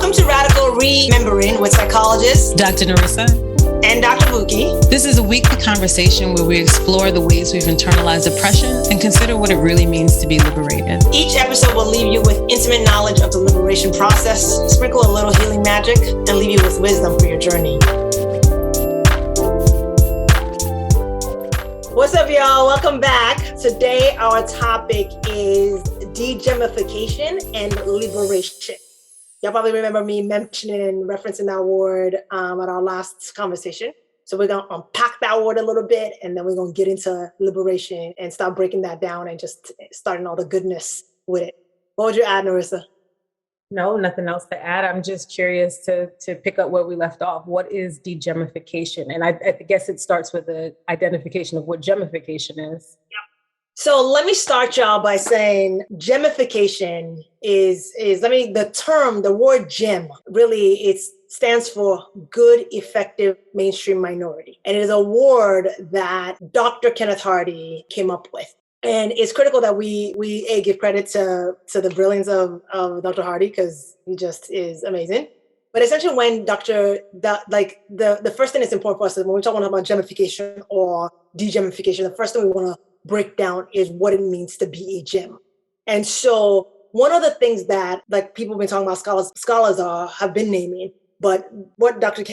Welcome to Radical Remembering with psychologists Dr. Norissa and Dr. Bukky. This is a weekly conversation where we explore the ways we've internalized oppression and consider what it really means to be liberated. Each episode will leave you with intimate knowledge of the liberation process, sprinkle a little healing magic, and leave you with wisdom for your journey. What's up, y'all? Welcome back. Today, our topic is DeGEMMification and liberation. Y'all probably remember me mentioning and referencing that word at our last conversation. So we're going to unpack that word a little bit, and then we're going to get into liberation and start breaking that down and just starting all the goodness with it. What would you add, Norissa? No, nothing else to add. I'm just curious to pick up where we left off. What is DeGEMMification? And I guess it starts with the identification of what GEMMification is. Yep. So let me start y'all by saying GEMMification is the word gem, really it stands for good, effective, mainstream minority. And it is a word that Dr. Kenneth Hardy came up with. And it's critical that we give credit to the brilliance of Dr. Hardy, because he just is amazing. But essentially when the first thing that's important for us is when we're talking about GEMMification or DeGEMMification, the first thing we want to break down is what it means to be a gem. And so one of the things that people have been talking about, scholars have been naming, but what Dr.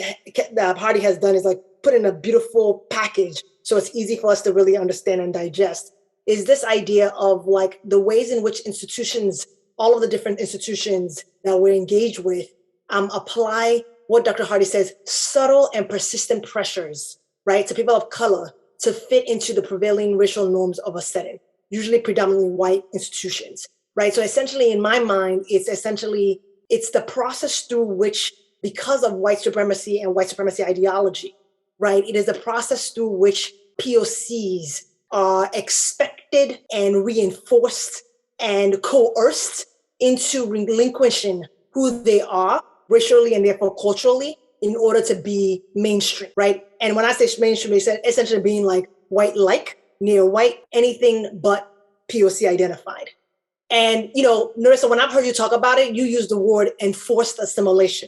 Hardy has done is put in a beautiful package so it's easy for us to really understand and digest, is this idea of the ways in which institutions, all of the different institutions that we're engaged with, apply what Dr. Hardy says, subtle and persistent pressures, right, to people of color to fit into the prevailing racial norms of a setting, usually predominantly white institutions, right? So essentially, in my mind, it's the process through which, because of white supremacy and white supremacy ideology, right, it is a process through which POCs are expected and reinforced and coerced into relinquishing who they are racially and therefore culturally in order to be mainstream, right? And when I say mainstream, it's essentially being white-like, near white, anything but POC identified. And, Norissa, when I've heard you talk about it, you use the word enforced assimilation.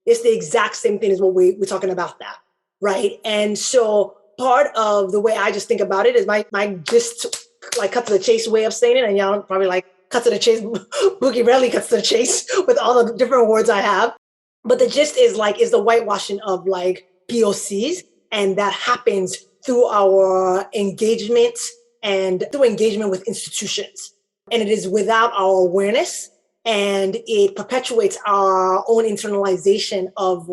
It's the exact same thing as what we're talking about that, right? And so part of the way I just think about it is my just cut to the chase way of saying it, and y'all probably cut to the chase. Bukky rarely cuts to the chase with all the different words I have. But the gist is the whitewashing of POCs, and that happens through our engagement and through engagement with institutions. And it is without our awareness, and it perpetuates our own internalization of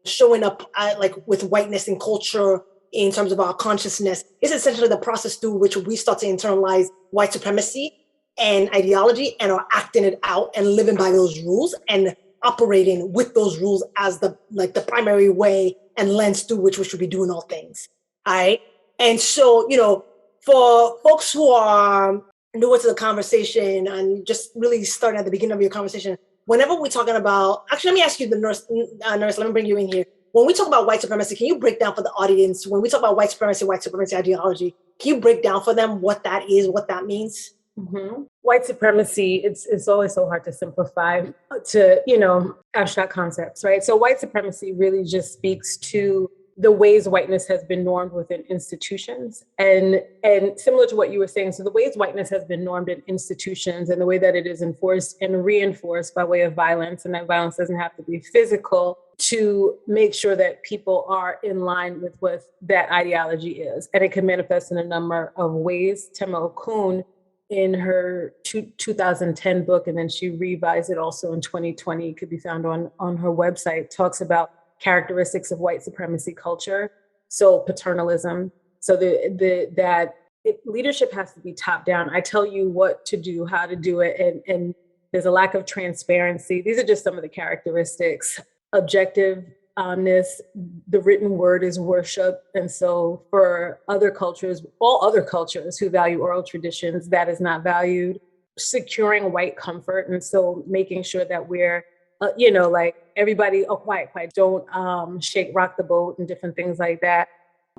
showing up with whiteness and culture in terms of our consciousness. It's essentially the process through which we start to internalize white supremacy and ideology and are acting it out and living by those rules and operating with those rules as the primary way and lens through which we should be doing all things. All right. And so, for folks who are newer to the conversation and just really starting at the beginning of your conversation, whenever we're talking about, actually, let me ask you, the nurse, let me bring you in here. When we talk about white supremacy, can you break down for the audience, when we talk about white supremacy ideology, can you break down for them what that is, what that means? Mm-hmm. White supremacy, it's always so hard to simplify to, abstract concepts, right? So white supremacy really just speaks to the ways whiteness has been normed within institutions. And similar to what you were saying, so the ways whiteness has been normed in institutions and the way that it is enforced and reinforced by way of violence, and that violence doesn't have to be physical, to make sure that people are in line with what that ideology is. And it can manifest in a number of ways. Tema Okun, in her 2010 book, and then she revised it also in 2020, it could be found on her website, talks about characteristics of white supremacy culture. So paternalism, so leadership has to be top down. I tell you what to do, how to do it, and there's a lack of transparency. These are just some of the characteristics. Objectiveness, the written word is worship. And so for other cultures, all other cultures who value oral traditions, that is not valued. Securing white comfort. And so making sure that we're, everybody, quiet, don't shake, rock the boat and different things like that,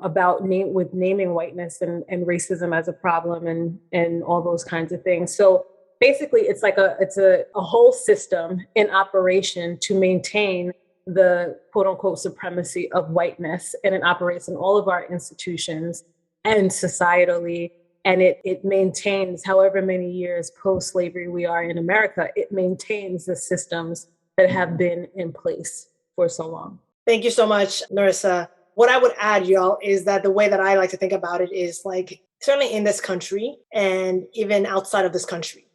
about naming whiteness and racism as a problem and all those kinds of things. So basically it's like it's a whole system in operation to maintain the quote unquote supremacy of whiteness. And it operates in all of our institutions and societally. And it maintains however many years post-slavery we are in America, it maintains the systems that have been in place for so long. Thank you so much, Norissa. What I would add, y'all, is that the way that I like to think about it is like, certainly in this country and even outside of this country,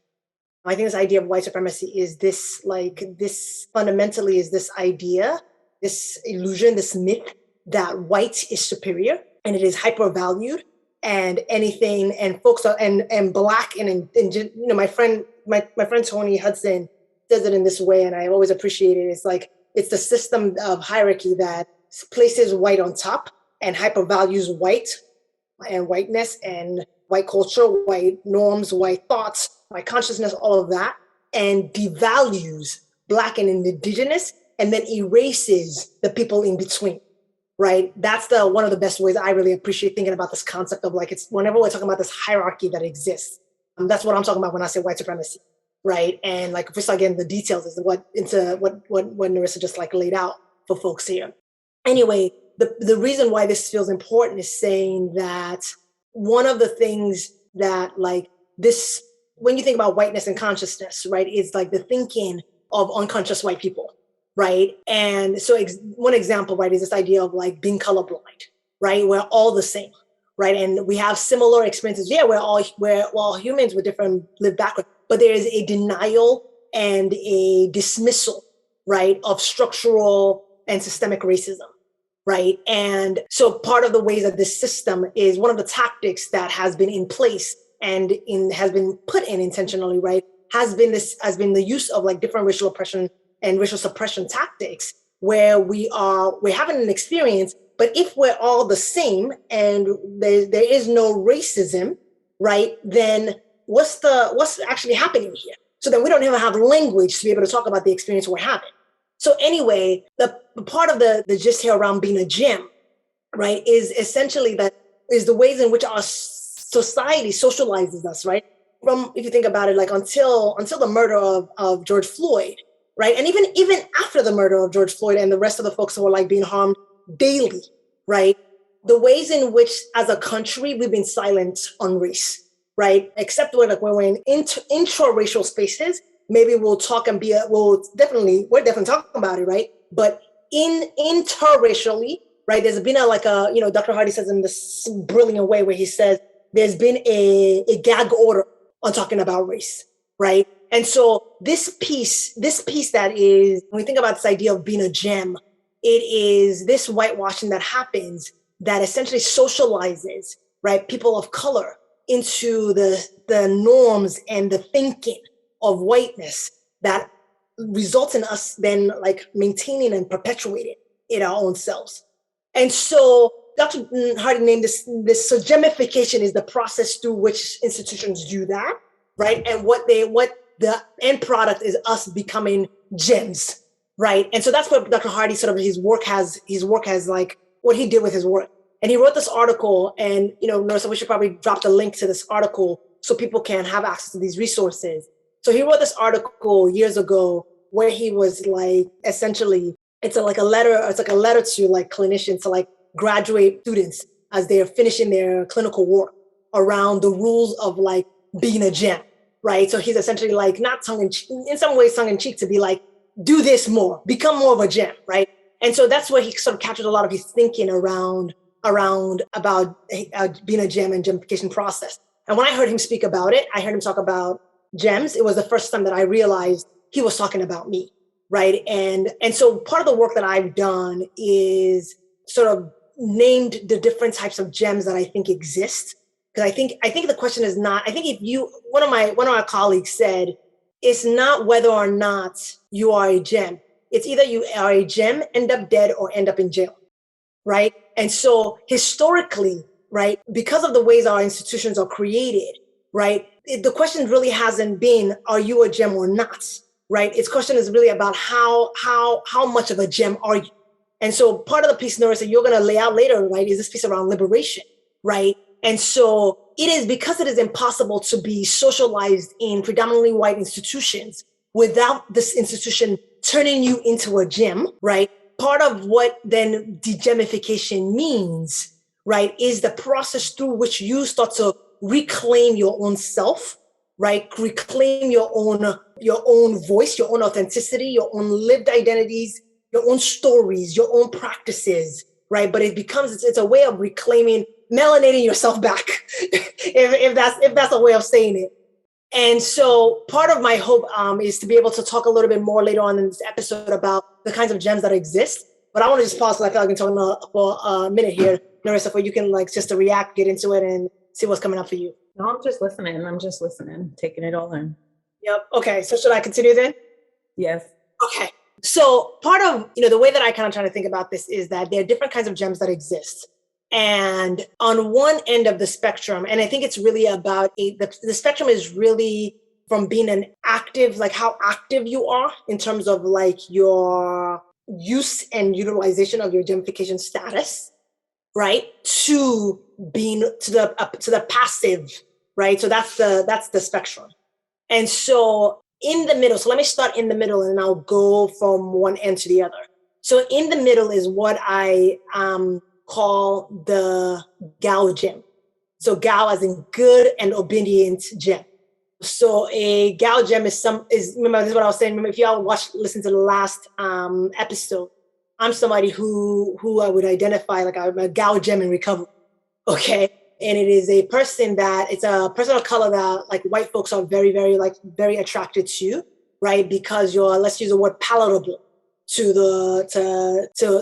I think this idea of white supremacy is this fundamentally is this idea, this illusion, this myth that white is superior and it is hyper-valued, and anything, and folks are, and Black, and you know, my friend Tony Hudson says it in this way, and I always appreciate it. It's like, it's the system of hierarchy that places white on top and hyper-values white and whiteness and white culture, white norms, white thoughts, white consciousness, all of that, and devalues Black and indigenous, and then erases the people in between. Right? That's one of the best ways I really appreciate thinking about this concept of like, it's whenever we're talking about this hierarchy that exists, that's what I'm talking about when I say white supremacy, right? And like, if we start getting the details is what Norissa just like laid out for folks here. Anyway, the reason why this feels important is saying that one of the things that like this, when you think about whiteness and consciousness, right, is like the thinking of unconscious white people. Right. And so one example, right, is this idea of like being colorblind, right? We're all the same, right? And we have similar experiences. Yeah, we're all humans with different lived backgrounds, but there is a denial and a dismissal, right, of structural and systemic racism, right? And so part of the ways that this system is one of the tactics that has been in place and has been put in intentionally, right, has been the use of like different racial oppression and racial suppression tactics, where we're having an experience, but if we're all the same and there is no racism, right, then what's actually happening here? So then we don't even have language to be able to talk about the experience we're having. So anyway, the part of the gist here around being a GEMM, right, is essentially is the ways in which our society socializes us, right? From, if you think about it, like until the murder of George Floyd, right? And even after the murder of George Floyd and the rest of the folks who were like being harmed daily, right? The ways in which as a country, we've been silent on race, right? Except when we're in intra-racial spaces, maybe we'll talk and we're definitely talking about it, right? But interracially, right? There's been Dr. Hardy says in this brilliant way where he says, there's been a gag order on talking about race, right? And so this piece that is, when we think about this idea of being a GEMM, it is this whitewashing that happens that essentially socializes, right, people of color into the norms and the thinking of whiteness that results in us then like maintaining and perpetuating in our own selves. And so Dr. Hardy named this, so GEMMification is the process through which institutions do that, right? And what the end product is us becoming GEMMs, right? And so that's what Dr. Hardy sort of his work has like what he did with his work. And he wrote this article, and Norissa, we should probably drop the link to this article so people can have access to these resources. So he wrote this article years ago where he was like, essentially, it's like a letter to like clinicians, to like graduate students as they're finishing their clinical work around the rules of like being a GEMM. Right. So he's essentially like not in some ways tongue in cheek to be like, do this more, become more of a GEMM. Right. And so that's where he sort of captured a lot of his thinking around about being a GEMM and GEMMification process. And when I heard him speak about it, I heard him talk about GEMMs. It was the first time that I realized he was talking about me. Right. And so part of the work that I've done is sort of named the different types of GEMMs that I think exist. Because I think the question is not, I think one of my colleagues said, it's not whether or not you are a GEMM. It's either you are a GEMM, end up dead, or end up in jail, right? And so historically, right, because of the ways our institutions are created, right, the question really hasn't been, are you a GEMM or not, right? Its question is really about how much of a GEMM are you? And so part of the piece, Norissa, you're going to lay out later, right, is this piece around liberation, right? And so it is because it is impossible to be socialized in predominantly white institutions without this institution turning you into a gem, right? Part of what then DeGEMMification means, right, is the process through which you start to reclaim your own self, right? Reclaim your own voice, your own authenticity, your own lived identities, your own stories, your own practices, right? But it's a way of reclaiming, melanating yourself back, if that's a way of saying it. And so part of my hope is to be able to talk a little bit more later on in this episode about the kinds of gems that exist. But I want to just pause, because I feel like I've been talking for a minute here, Norissa, where you can like just to react, get into it, and see what's coming up for you. No, I'm just listening, taking it all in. Yep. Okay. So should I continue then? Yes. Okay. So part of, the way that I kind of try to think about this is that there are different kinds of gems that exist. And on one end of the spectrum, and I think it's really about the spectrum is really from being an active, like how active you are in terms of like your use and utilization of your GEMMification status, right? To being to the passive, right? So that's the spectrum. And so in the middle, so let me start in the middle and I'll go from one end to the other. So in the middle is what I call the GAO gem. So GAO as in good and obedient gem. So a GAO gem remember, this is what I was saying. Remember, if y'all listen to the last episode, I'm somebody who I would identify like I'm a GAO gem in recovery. Okay. And it is it's a person of color that like white folks are very, very, like very attracted to, right? Because you're, let's use the word palatable to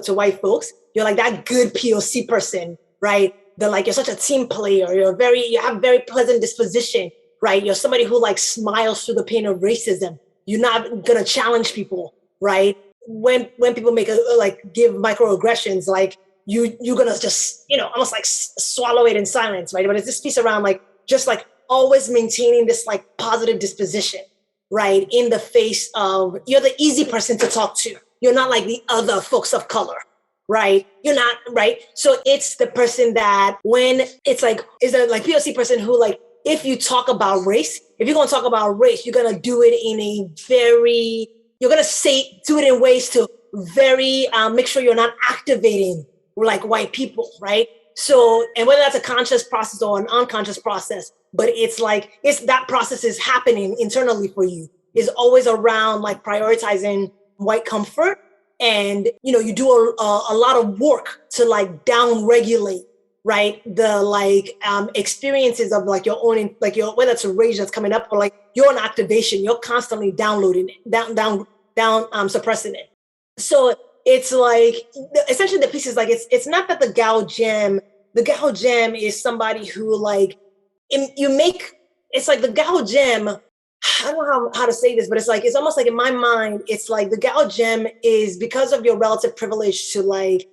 white folks. You're like that good POC person, right? They're like, you're such a team player. You have very pleasant disposition, right? You're somebody who like smiles through the pain of racism. You're not gonna challenge people, right? When people give microaggressions, like you're gonna just, almost like swallow it in silence, right? But it's this piece around like, just like always maintaining this like positive disposition, right? In the face of, you're the easy person to talk to. You're not like the other folks of color, right? You're not, right? So it's the person that is a like POC person who like, if you talk about race, if you're going to talk about race, you're going to do it you're going to do it in ways to very, make sure you're not activating like white people, right? So, and whether that's a conscious process or an unconscious process, but that process is happening internally for you, is always around like prioritizing white comfort. And, you do a lot of work to like down regulate, right? The like experiences of like your own, like whether it's a rage that's coming up or like your own activation, you're constantly downloading it, down suppressing it. So it's like, essentially the piece is like, it's not that the GAO gem is somebody who like, it's like the GAO gem, I don't know how to say this, but it's almost like in my mind, it's like the GAO gem is because of your relative privilege to like,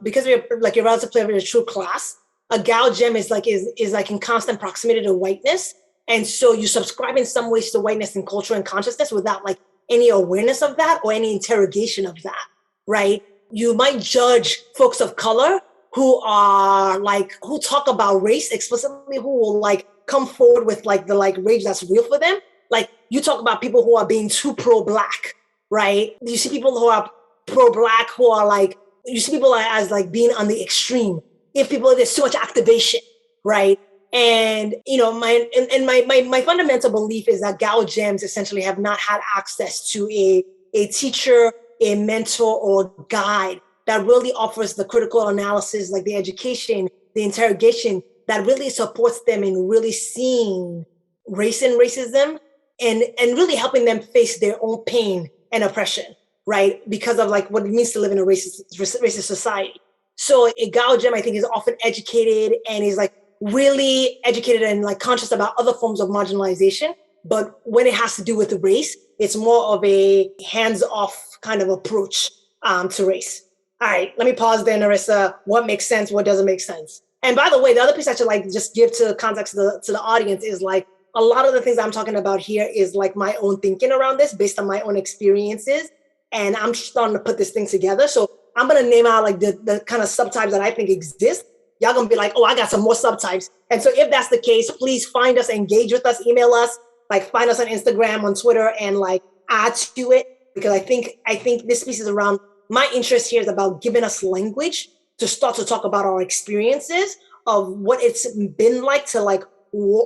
because of your relative privilege to true class, a GAO gem is like in constant proximity to whiteness. And so you subscribe in some ways to whiteness and culture and consciousness without like any awareness of that or any interrogation of that, right? You might judge folks of color who talk about race explicitly, who will like come forward with like the like rage that's real for them. Like you talk about people who are being too pro-Black, right? You see people who are pro-Black who are like, you see people as like being on the extreme. There's too much activation, right? And my fundamental belief is that GAO gems essentially have not had access to a teacher, a mentor, or guide that really offers the critical analysis, like the education, the interrogation that really supports them in really seeing race and racism and really helping them face their own pain and oppression, right? Because of like what it means to live in a racist society. So a GAO gem, I think, is often educated and is like really educated and like conscious about other forms of marginalization. But when it has to do with the race, it's more of a hands-off kind of approach to race. All right, let me pause there, Norissa. What makes sense? What doesn't make sense? And by the way, the other piece I should like just give to context to the audience is like a lot of the things I'm talking about here is like my own thinking around this based on my own experiences. And I'm starting to put this thing together. So I'm going to name out like the kind of subtypes that I think exist y'all gonna be like, oh, I got some more subtypes. And so if that's the case, please find us, engage with us, email us, like find us on Instagram, on Twitter, and like add to it. Because I think this piece is around, my interest here is about giving us language to start to talk about our experiences of what it's been like to like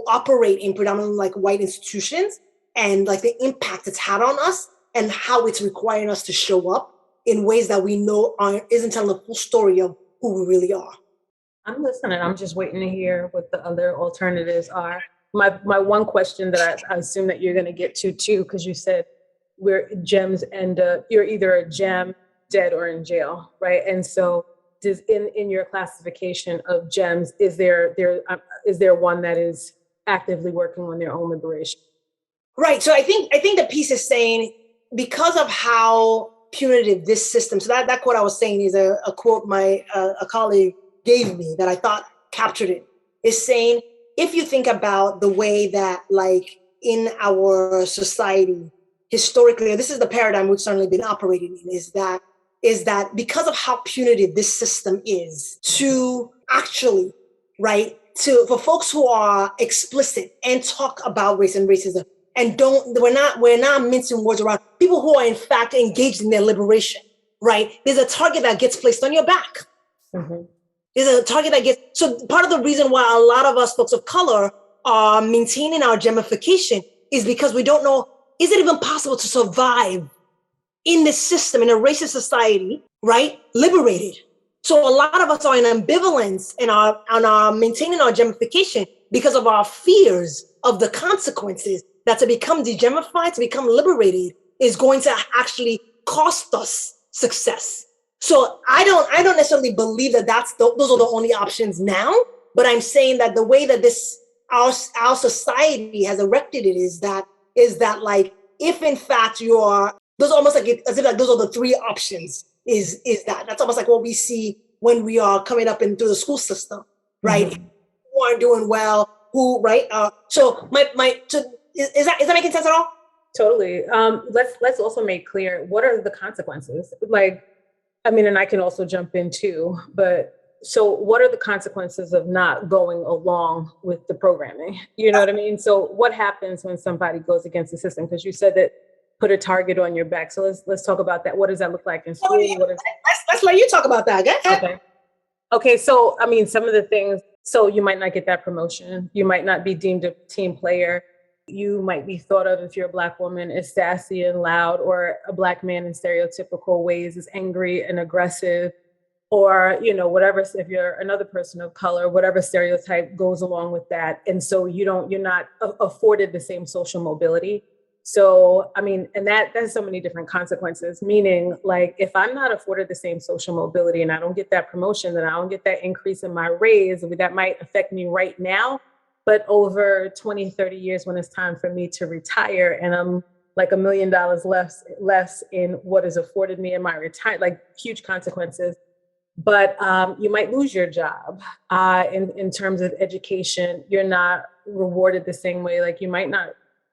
operate in predominantly like white institutions, and like the impact it's had on us, and how it's requiring us to show up in ways that we know isn't telling the full story of who we really are. I'm listening. I'm just waiting to hear what the other alternatives are. My one question that I assume that you're going to get to too, because you said we're GEMMs, and you're either a GEMM, dead, or in jail, right? And so does in your classification of GEMMs, is there one that is actively working on their own liberation? Right. So I think the piece is saying, because of how punitive this system, so that quote I was saying is a quote my a colleague gave me that I thought captured it, is saying, if you think about the way that like in our society historically, this is the paradigm we've certainly been operating in, is that because of how punitive this system is to actually, right, for folks who are explicit and talk about race and racism, and we're not mincing words around people who are in fact engaged in their liberation, right? There's a target that gets placed on your back. Mm-hmm. There's a target that gets, so part of the reason why a lot of us folks of color are maintaining our GEMMification is because we don't know, is it even possible to survive in this system, in a racist society, right? Liberated. So a lot of us are in ambivalence and are maintaining our GEMMification because of our fears of the consequences that to become DeGEMMified, to become liberated, is going to actually cost us success. So I don't necessarily believe that those are the only options now, but I'm saying that the way that our society has erected it is that like, if in fact you are, those almost like as if like those are the three options, is that's almost like what we see when we are coming up into the school system, right? Mm-hmm. Who aren't doing well, who, right? So is that making sense at all? Totally. Let's also make clear, what are the consequences? Like, I mean, and I can also jump in too, but so what are the consequences of not going along with the programming? You know what I mean? So what happens when somebody goes against the system? Because you said that put a target on your back. So let's talk about that. What does that look like in school? Let's let you talk about that. Go ahead. Okay. So, I mean, some of the things, so you might not get that promotion. You might not be deemed a team player. You might be thought of, if you're a Black woman, as sassy and loud, or a Black man in stereotypical ways is angry and aggressive, or, you know, whatever, if you're another person of color, whatever stereotype goes along with that. And so you're not afforded the same social mobility. So, I mean, and that has so many different consequences, meaning like, if I'm not afforded the same social mobility and I don't get that promotion, then I don't get that increase in my raise, that might affect me right now. But over 20, 30 years, when it's time for me to retire and I'm like $1 million less in what is afforded me in my retirement, like huge consequences. But you might lose your job. In terms of education, you're not rewarded the same way. Like, you might not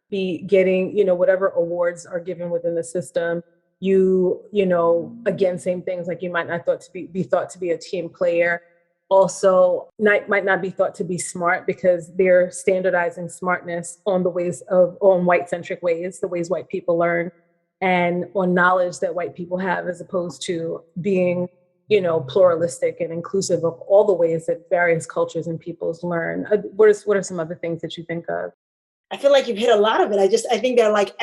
be getting, you know, whatever awards are given within the system. You know, again, same things, like you might not be thought to be a team player. Also, might not be thought to be smart, because they're standardizing smartness on on white-centric ways, the ways white people learn, and on knowledge that white people have, as opposed to being, you know, pluralistic and inclusive of all the ways that various cultures and peoples learn. What are some other things that you think of? I feel like you've hit a lot of it. I think there are like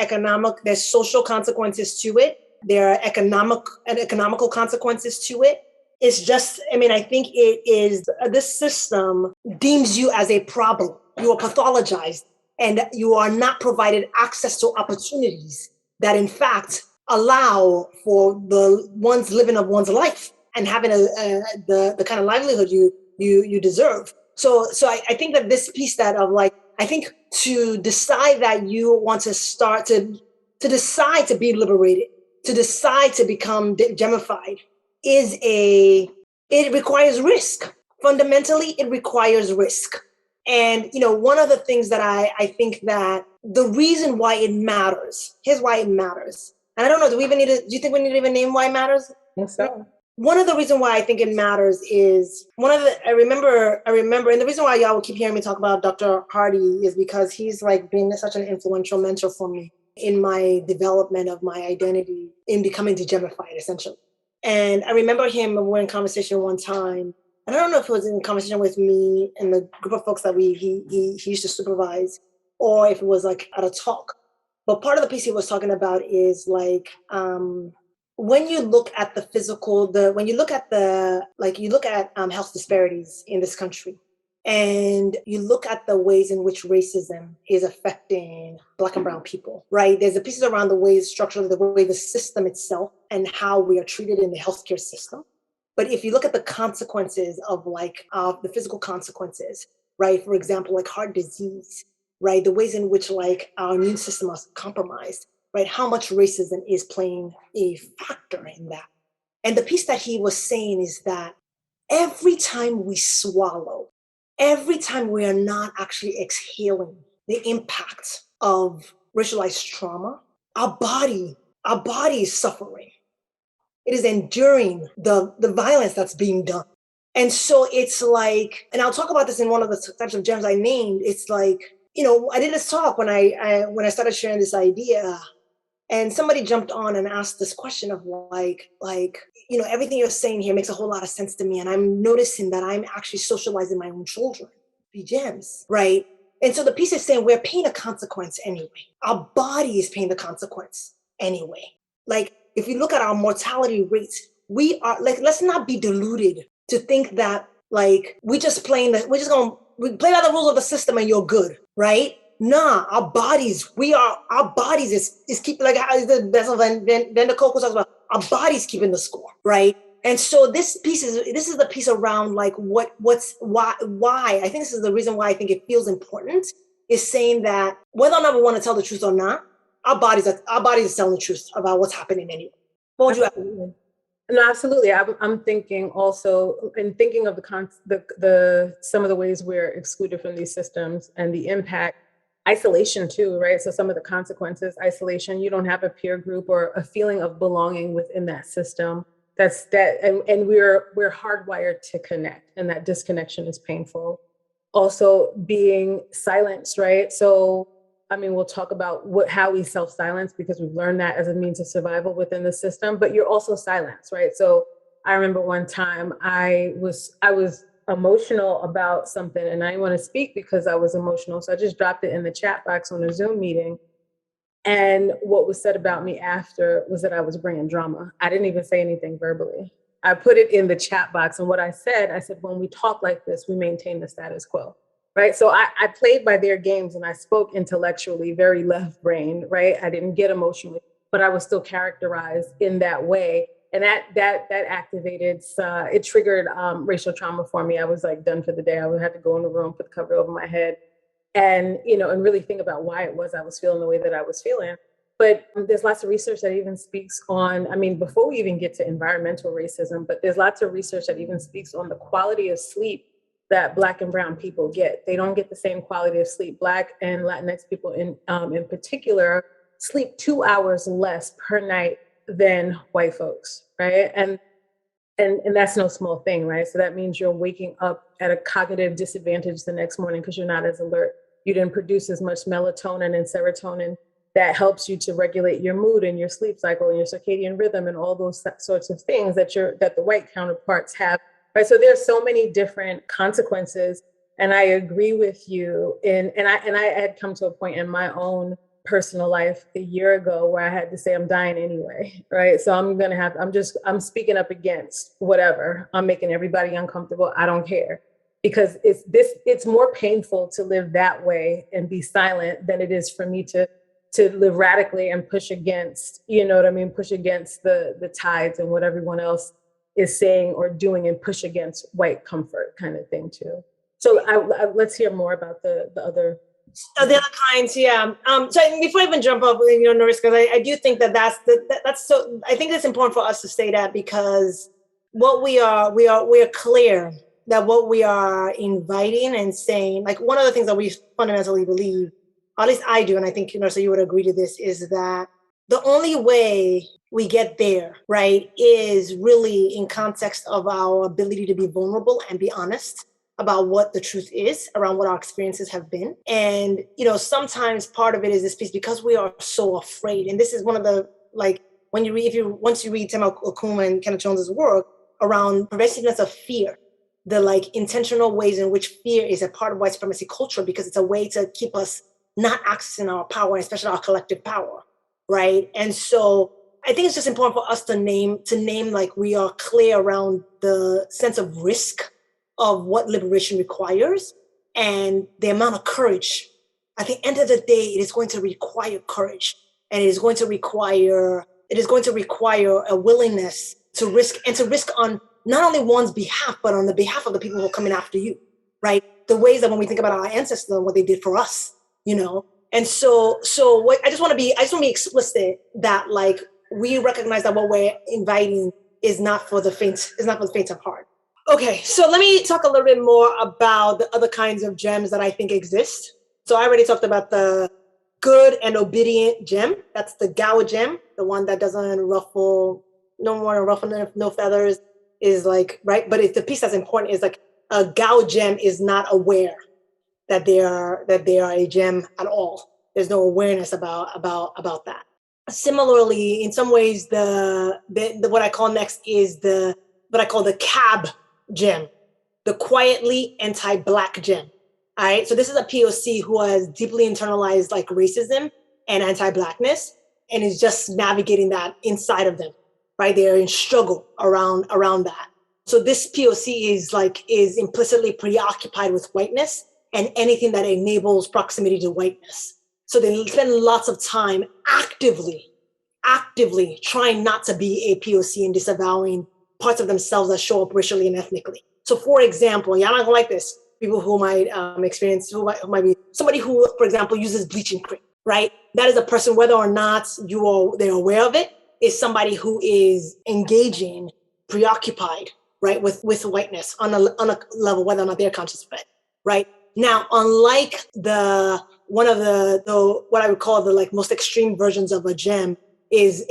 there's social consequences to it. There are economical consequences to it. It's just, I mean, I think it is, this system deems you as a problem. You are pathologized, and you are not provided access to opportunities that in fact allow for the one's living of one's life and having the kind of livelihood you deserve. So I think that this piece that of like, I think to decide that you want to start to decide to be liberated, to decide to become GEMMified, it requires risk. Fundamentally, it requires risk. And, you know, one of the things that I think that the reason why it matters, here's why it matters. And I don't know, do you think we need to even name why it matters? I think so. one of the reasons why I think it matters is I remember, and the reason why y'all will keep hearing me talk about Dr. Hardy is because he's like been such an influential mentor for me in my development of my identity in becoming DeGEMMified, essentially. And I remember him, we were in conversation one time, and I don't know if it was in conversation with me and the group of folks that he used to supervise, or if it was like at a talk. But part of the piece he was talking about is like, when you look at the physical, when you look at health disparities in this country, and you look at the ways in which racism is affecting Black and Brown people, right? There's a pieces around the ways structurally, the way the system itself and how we are treated in the healthcare system. But if you look at the consequences of the physical consequences, right? For example, like heart disease, right? The ways in which like our immune system is compromised, right? How much racism is playing a factor in that. And the piece that he was saying is that every time we swallow, every time we are not actually exhaling the impact of racialized trauma, our body is suffering. It is enduring the violence that's being done. And so it's like, and I'll talk about this in one of the types of gems I named. It's like, I did this talk when I started sharing this idea. And somebody jumped on and asked this question of everything you're saying here makes a whole lot of sense to me. And I'm noticing that I'm actually socializing my own children, be gems, right? And so the piece is saying we're paying a consequence anyway. Our body is paying the consequence anyway. Like, if you look at our mortality rates, we are like, let's not be deluded to think that like we play by the rules of the system and you're good, right? Nah, our bodies is keeping, like the Bessel van der Kolk talks about, our body's keeping the score, right? And so this is the piece around like why I think this is the reason why I think it feels important, is saying that whether or not we want to tell the truth or not, our bodies are telling the truth about what's happening anyway. What would you have? No, absolutely. I'm thinking also, and thinking of the some of the ways we're excluded from these systems and the impact. Isolation too, right? So some of the consequences, isolation, you don't have a peer group or a feeling of belonging within that system. And we're hardwired to connect, and that disconnection is painful. Also being silenced, right? So, I mean, we'll talk about how we self-silence, because we've learned that as a means of survival within the system, but you're also silenced, right? So I remember one time I was emotional about something, and I didn't want to speak because I was emotional. So I just dropped it in the chat box on a Zoom meeting. And what was said about me after was that I was bringing drama. I didn't even say anything verbally. I put it in the chat box. And what I said, when we talk like this, we maintain the status quo, right? So I played by their games, and I spoke intellectually, very left brain, right? I didn't get emotionally, but I was still characterized in that way. And that activated, it triggered racial trauma for me. I was like done for the day. I would have to go in the room, put the cover over my head, and and really think about why it was I was feeling the way that I was feeling. But there's lots of research that even speaks on, I mean, before we even get to environmental racism, but there's lots of research that even speaks on the quality of sleep that Black and Brown people get. They don't get the same quality of sleep. Black and Latinx people in particular sleep 2 hours less per night than white folks, right? And that's no small thing, right? So that means you're waking up at a cognitive disadvantage the next morning because you're not as alert. You didn't produce as much melatonin and serotonin that helps you to regulate your mood and your sleep cycle and your circadian rhythm and all those sorts of things that the white counterparts have, right? So there's so many different consequences. And I agree with you. And I had come to a point in my own personal life a year ago where I had to say I'm dying anyway, right? So I'm speaking up against whatever. I'm making everybody uncomfortable. I don't care, because it's more painful to live that way and be silent than it is for me to live radically and push against, push against the tides and what everyone else is saying or doing, and push against white comfort kind of thing too. So let's hear more about the other. The other kinds, yeah. So before I even jump up, Norissa, because I do think that's so. I think it's important for us to say that, because what we are clear that what we are inviting and saying, like one of the things that we fundamentally believe, or at least I do, and I think Norissa, you would agree to this, is that the only way we get there, right, is really in context of our ability to be vulnerable and be honest about what the truth is around what our experiences have been. And, sometimes part of it is this piece because we are so afraid. And this is one of the, like, once you read Tim Okuma and Kenneth Jones's work around pervasiveness of fear, the like intentional ways in which fear is a part of white supremacy culture, because it's a way to keep us not accessing our power, especially our collective power, right? And so I think it's just important for us to name like we are clear around the sense of risk of what liberation requires and the amount of courage. At the end of the day, it is going to require courage, and it is going to require a willingness to risk, and to risk on not only one's behalf, but on the behalf of the people who are coming after you, right? The ways that when we think about our ancestors and what they did for us, And so what I just want to be explicit that like we recognize that what we're inviting is not for the faint of heart. Okay, so let me talk a little bit more about the other kinds of gems that I think exist. So I already talked about the good and obedient gem. That's the Gao gem, the one that doesn't ruffle, no more ruffle, no feathers, is like, right? But it's the piece that's important is like a Gao gem is not aware that they are a gem at all. There's no awareness about that. Similarly, in some ways, the what I call next is what I call the cab gem, the quietly anti-Black gem. All right, so this is a POC who has deeply internalized like racism and anti-Blackness, and is just navigating that inside of them. Right, they're in struggle around that. So this POC is implicitly preoccupied with whiteness and anything that enables proximity to whiteness. So they spend lots of time actively trying not to be a POC and disavowing parts of themselves that show up racially and ethnically. So for example, y'all not gonna like this, people who might experience, who might be somebody who, for example, uses bleaching cream, right? That is a person, whether or not they're aware of it, is somebody who is engaging, preoccupied, right, with whiteness on a level, whether or not they're conscious of it, right? Now, unlike one of the what I would call the like most extreme versions of a gem is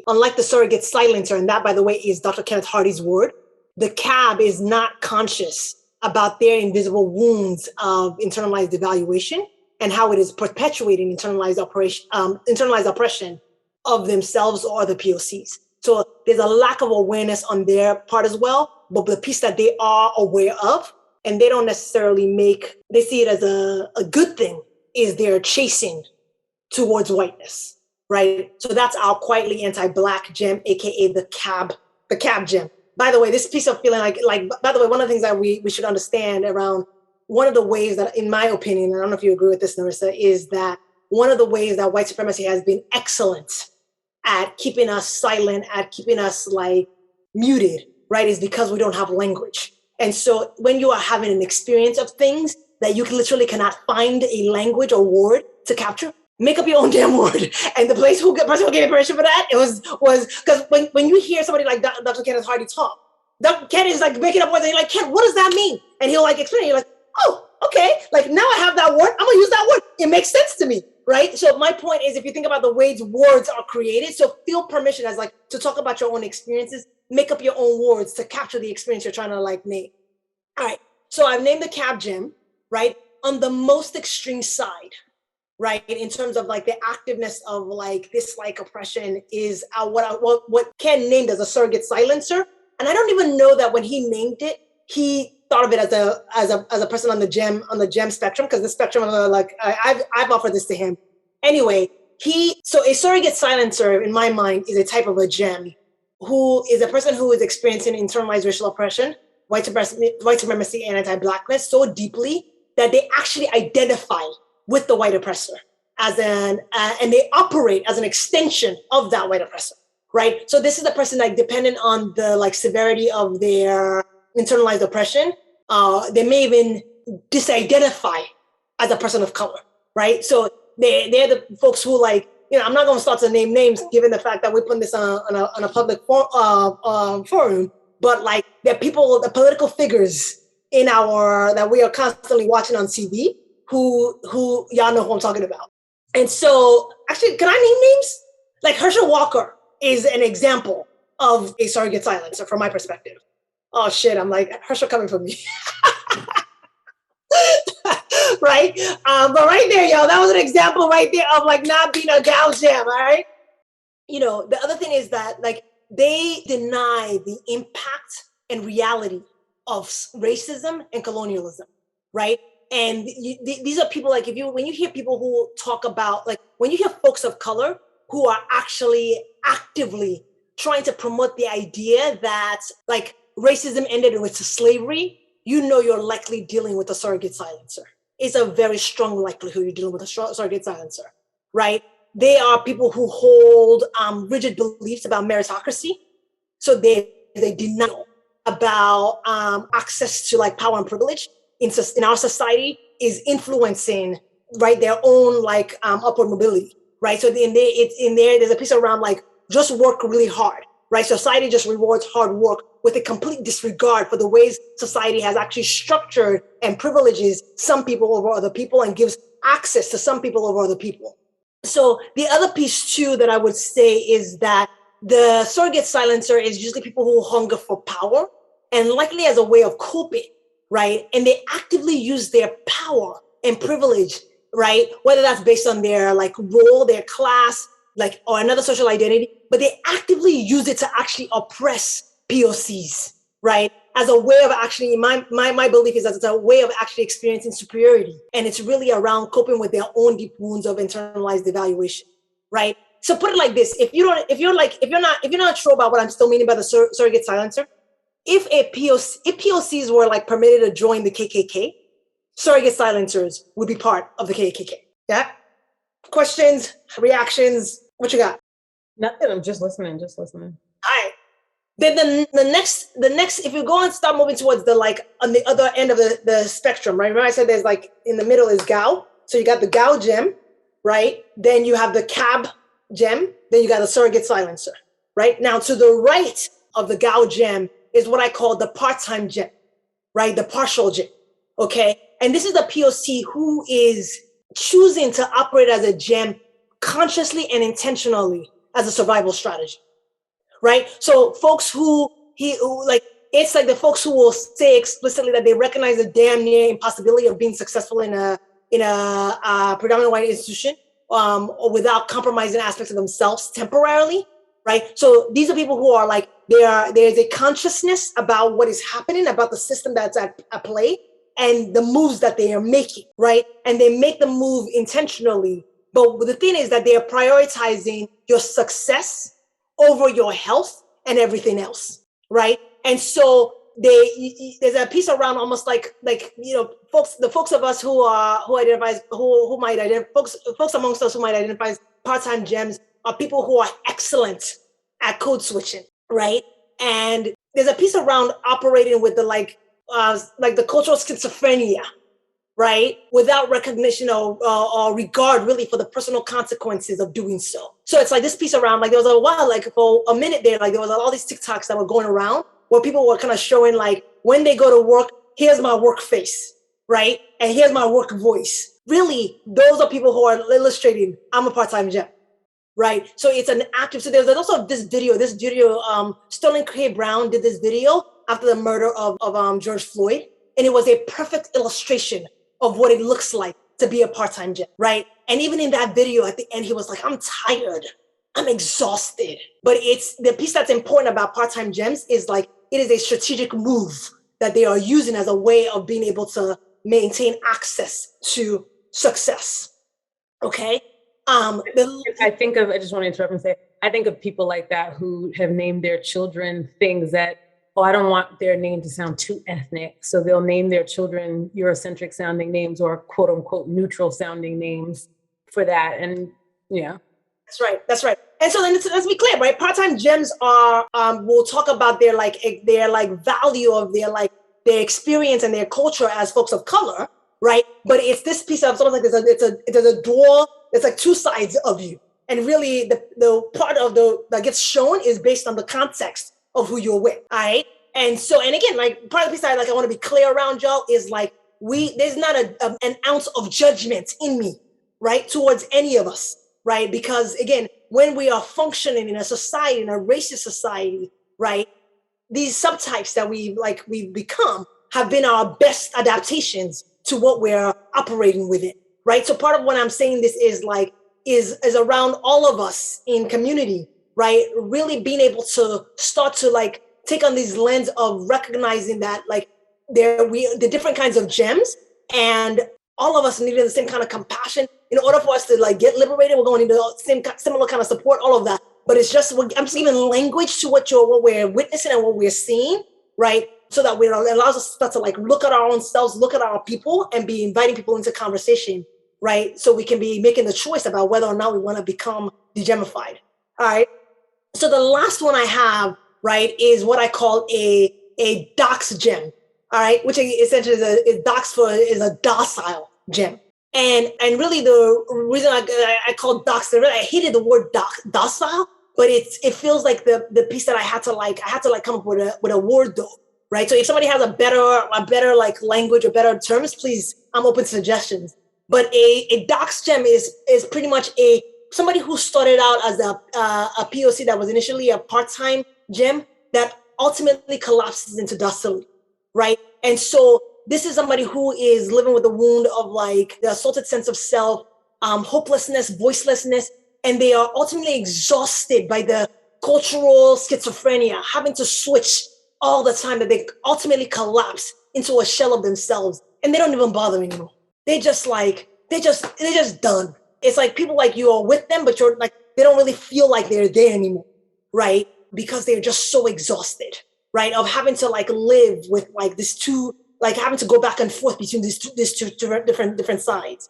unlike the surrogate silencer, and that, by the way, is Dr. Kenneth Hardy's word, the cab is not conscious about their invisible wounds of internalized devaluation and how it is perpetuating internalized oppression of themselves or other POCs. So there's a lack of awareness on their part as well, but the piece that they are aware of, and they don't necessarily they see it as a good thing, is their chasing towards whiteness, right? So that's our quietly anti-Black gem, AKA the cab gem. By the way, this piece of feeling by the way, one of the things that we should understand around, one of the ways that, in my opinion, I don't know if you agree with this, Norissa, is that one of the ways that white supremacy has been excellent at keeping us silent, at keeping us like muted, right, is because we don't have language. And so when you are having an experience of things that you literally cannot find a language or word to capture, make up your own damn word. And the person who gave me permission for that, it was because when you hear somebody like Dr. Kenneth Hardy talk, Dr. Kenneth is like making up words, and you're like, Ken, what does that mean? And he'll like explain it. You're like, oh, okay. Like now I have that word. I'm gonna use that word. It makes sense to me, right? So my point is, if you think about the ways words are created, so feel permission as like to talk about your own experiences, make up your own words to capture the experience you're trying to like name. All right. So I've named the cab gem, right? On the most extreme side, right? In terms of like the activeness of like this like oppression is what Ken named as a surrogate silencer. And I don't even know that when he named it, he thought of it as a person on the gem spectrum, because the spectrum of like I've offered this to him. Anyway, so a surrogate silencer in my mind is a type of a gem who is a person who is experiencing internalized racial oppression, white supremacy and anti-Blackness so deeply that they actually identify with the white oppressor and they operate as an extension of that white oppressor, right? So this is a person like dependent on the like severity of their internalized oppression, they may even disidentify as a person of color, right? So they're the folks who like, I'm not gonna start to name names given the fact that we're putting this on a public forum, but like they're people, the political figures that we are constantly watching on TV who y'all know who I'm talking about. And so actually, can I name names? Like Herschel Walker is an example of a surrogate silencer from my perspective. Oh shit, I'm like, Herschel coming for me. Right? But right there, yo, that was an example right there of like not being a gal gem, all right? You know, the other thing is that like they deny the impact and reality of racism and colonialism, right? And these are people like when you hear people who talk about like when you hear folks of color who are actually actively trying to promote the idea that like racism ended with slavery, you know you're likely dealing with a surrogate silencer. It's a very strong likelihood you're dealing with a surrogate silencer, right? They are people who hold rigid beliefs about meritocracy. So they deny about access to like power and privilege in our society is influencing, right, their own like upward mobility, right? So it's in there, there's a piece around like just work really hard, right? Society just rewards hard work with a complete disregard for the ways society has actually structured and privileges some people over other people and gives access to some people over other people. So the other piece too that I would say is that the surrogate silencer is usually people who hunger for power and likely as a way of coping, right? And they actively use their power and privilege, right? Whether that's based on their like role, their class, like, or another social identity, but they actively use it to actually oppress POCs, right? As a way of actually, my belief is that it's a way of actually experiencing superiority. And it's really around coping with their own deep wounds of internalized evaluation, right? So put it like this, if you're not sure about what I'm still meaning by the surrogate silencer, if POCs were like permitted to join the KKK, surrogate silencers would be part of the KKK. Yeah? Questions, reactions, what you got? Nothing, I'm just listening. All right. Then the next, if you go and start moving towards the like on the other end of the spectrum, right? Remember I said there's like in the middle is GAU. So you got the GAU gem, right? Then you have the CAB gem. Then you got the surrogate silencer, right? Now to the right of the GAU gem is what I call the part-time gem, right? The partial gem, okay? And this is the POC who is choosing to operate as a gem consciously and intentionally as a survival strategy. Right? So folks it's like the folks who will say explicitly that they recognize the damn near impossibility of being successful in a predominantly white institution or without compromising aspects of themselves temporarily, right? So these are people who are like, there's a consciousness about what is happening, about the system that's at play and the moves that they are making, right? And they make the move intentionally. But the thing is that they are prioritizing your success over your health and everything else, right? And so there's a piece around almost like you know, the folks of us who might identify folks amongst us who might identify as part-time gems are people who are excellent at code switching, right? And there's a piece around operating with the like the cultural schizophrenia, right? Without recognition or regard really for the personal consequences of doing so. So it's like this piece around, like there was a while, like for a minute there, like there was all these TikToks that were going around where people were kind of showing like, when they go to work, here's my work face, right? And here's my work voice. Really, those are people who are illustrating, I'm a part-time gem, right? So it's an active, so there's also this video, Sterling K. Brown did this video after the murder of George Floyd. And it was a perfect illustration of what it looks like to be a part-time gem, right? And even in that video at the end, he was like, I'm tired, I'm exhausted. But it's the piece that's important about part-time gems is like, it is a strategic move that they are using as a way of being able to maintain access to success, okay? I just want to interrupt and say, I think of people like that who have named their children things that, I don't want their name to sound too ethnic. So they'll name their children Eurocentric sounding names or quote unquote neutral sounding names for that. And yeah. That's right. And so then let's be clear, right? Part-time gems are, we'll talk about their value of their experience and their culture as folks of color, right? But it's this piece of sort of like there's a door, there's like two sides of you. And really the part of that gets shown is based on the context of who you're with, all right? And so, and again, like part of the piece I want to be clear around, y'all, is like there's not an ounce of judgment in me, right, towards any of us, right? Because again, when we are functioning in a society, in a racist society, right, these subtypes that we become have been our best adaptations to what we're operating within, right? So part of what I'm saying this is is around all of us in community, right? Really being able to start to take on these lens of recognizing that the different kinds of gems, and all of us needed the same kind of compassion in order for us to get liberated. We're going to need the same similar kind of support, all of that. But it's just I'm just giving language to what we're witnessing and what we're seeing, right? So that it allows us to start to look at our own selves, look at our people, and be inviting people into conversation, right? So we can be making the choice about whether or not we want to become DeGEMMified. All right. So the last one I have, right, is what I call a dox gem. All right, which essentially is a docile gem. And really the reason I call dox, I hated the word docile, but it feels like the piece that I had to come up with a word though, right? So if somebody has a better language or better terms, please, I'm open to suggestions. But a dox gem is pretty much somebody who started out as a POC that was initially a part-time gem that ultimately collapses into docility, right? And so this is somebody who is living with the wound of the assaulted sense of self, hopelessness, voicelessness, and they are ultimately exhausted by the cultural schizophrenia, having to switch all the time, that they ultimately collapse into a shell of themselves, and they don't even bother anymore. They're just done. It's like people like you are with them, but you're they don't really feel like they're there anymore, right? Because they're just so exhausted, right? Of having to live with this two, having to go back and forth between these two different sides.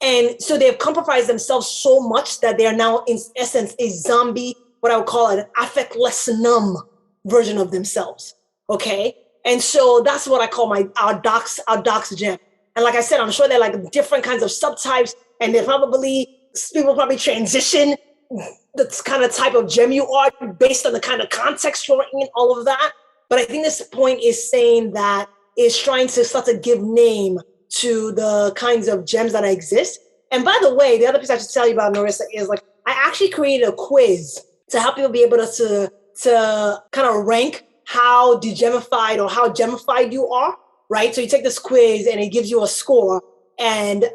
And so they've compromised themselves so much that they are now in essence a zombie, what I would call an affectless numb version of themselves. Okay. And so that's what I call our dox gem. And like I said, I'm sure there are different kinds of subtypes, and people probably transition the kind of type of gem you are based on the kind of context you're in, all of that. But I think this point is saying that is trying to start to give name to the kinds of gems that exist. And by the way, the other piece I should tell you about, Norissa, is I actually created a quiz to help people be able to kind of rank how DeGEMMified or how GEMMified you are, right? So you take this quiz and it gives you a score, and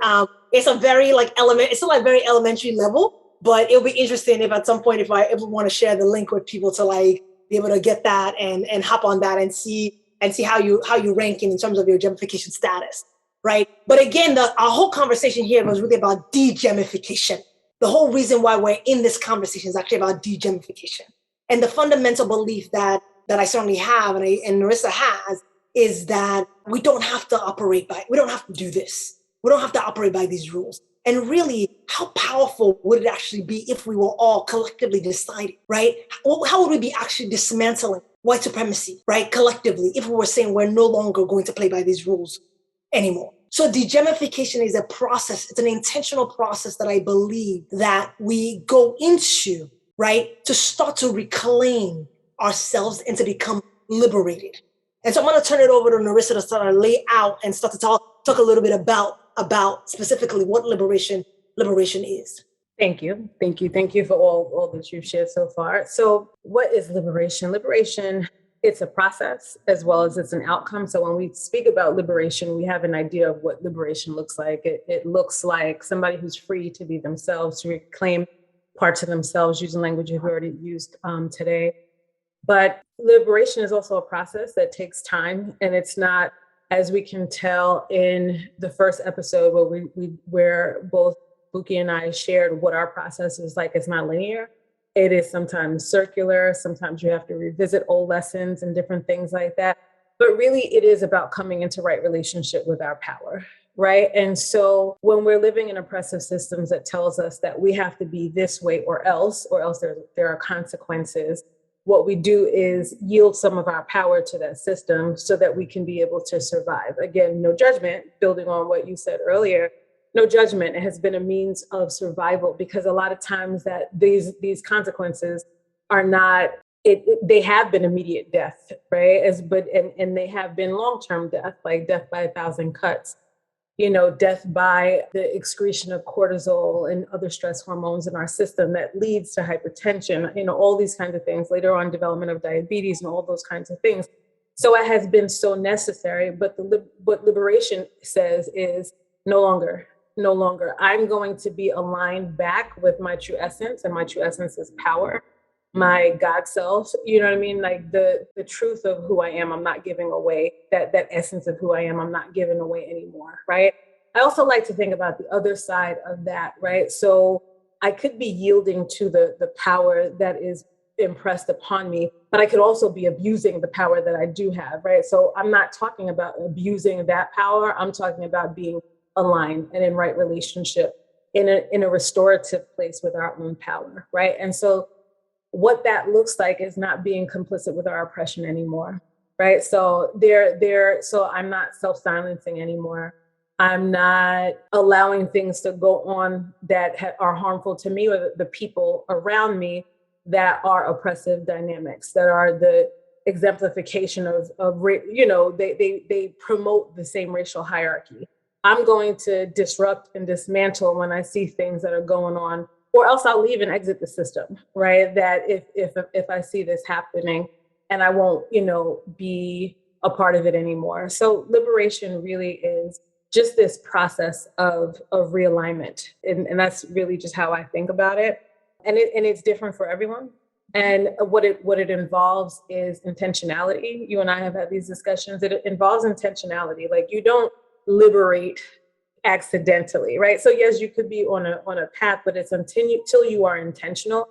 it's a very it's still very elementary level, but it'll be interesting if at some point if I ever want to share the link with people to be able to get that and hop on that and see how you rank in terms of your GEMMification status, right? But again, our whole conversation here was really about DeGEMMification. The whole reason why we're in this conversation is actually about DeGEMMification. And the fundamental belief that I certainly have and Norissa has is that we don't have to do this. We don't have to operate by these rules. And really, how powerful would it actually be if we were all collectively deciding, right? How would we be actually dismantling white supremacy, right? Collectively, if we were saying we're no longer going to play by these rules anymore. So DeGEMMification is a process. It's an intentional process that I believe that we go into, right? To start to reclaim ourselves and to become liberated. And so I'm going to turn it over to Norissa to start to lay out and start to talk a little bit about specifically what liberation is. Thank you. Thank you for all that you've shared so far. So what is liberation? Liberation, it's a process as well as it's an outcome. So when we speak about liberation, we have an idea of what liberation looks like. It looks like somebody who's free to be themselves, to reclaim parts of themselves, using language you've already used today. But liberation is also a process that takes time, and it's not, as we can tell in the first episode where both Bukky and I shared what our process is like. It's not linear. It is sometimes circular. Sometimes you have to revisit old lessons and different things like that. But really, it is about coming into right relationship with our power, right? And so when we're living in oppressive systems that tells us that we have to be this way or else there are consequences, what we do is yield some of our power to that system so that we can be able to survive. Again, no judgment, building on what you said earlier, no judgment. It has been a means of survival, because a lot of times that these consequences are not, they have been immediate death, right? And they have been long-term death, like death by 1,000 cuts. death by the excretion of cortisol and other stress hormones in our system that leads to hypertension, all these kinds of things, later on development of diabetes and all those kinds of things. So it has been so necessary, but what liberation says is no longer. I'm going to be aligned back with my true essence, and my true essence is power, my God self, you know what I mean? Like the truth of who I am, I'm not giving away. That essence of who I am, I'm not giving away anymore, right? I also like to think about the other side of that, right? So I could be yielding to the power that is impressed upon me, but I could also be abusing the power that I do have, right? So I'm not talking about abusing that power. I'm talking about being aligned and in right relationship in a restorative place with our own power, right? And so what that looks like is not being complicit with our oppression anymore, right? So so I'm not self-silencing anymore. I'm not allowing things to go on that are harmful to me or the people around me that are oppressive dynamics, that are the exemplification of they promote the same racial hierarchy. I'm going to disrupt and dismantle when I see things that are going on, or else I'll leave and exit the system, right? That if I see this happening, and I won't, be a part of it anymore. So liberation really is just this process of realignment, and that's really just how I think about it. And it's different for everyone. And what it involves is intentionality. You and I have had these discussions. It involves intentionality. Like you don't liberate accidentally, right? So yes, you could be on a path, but it's until you are intentional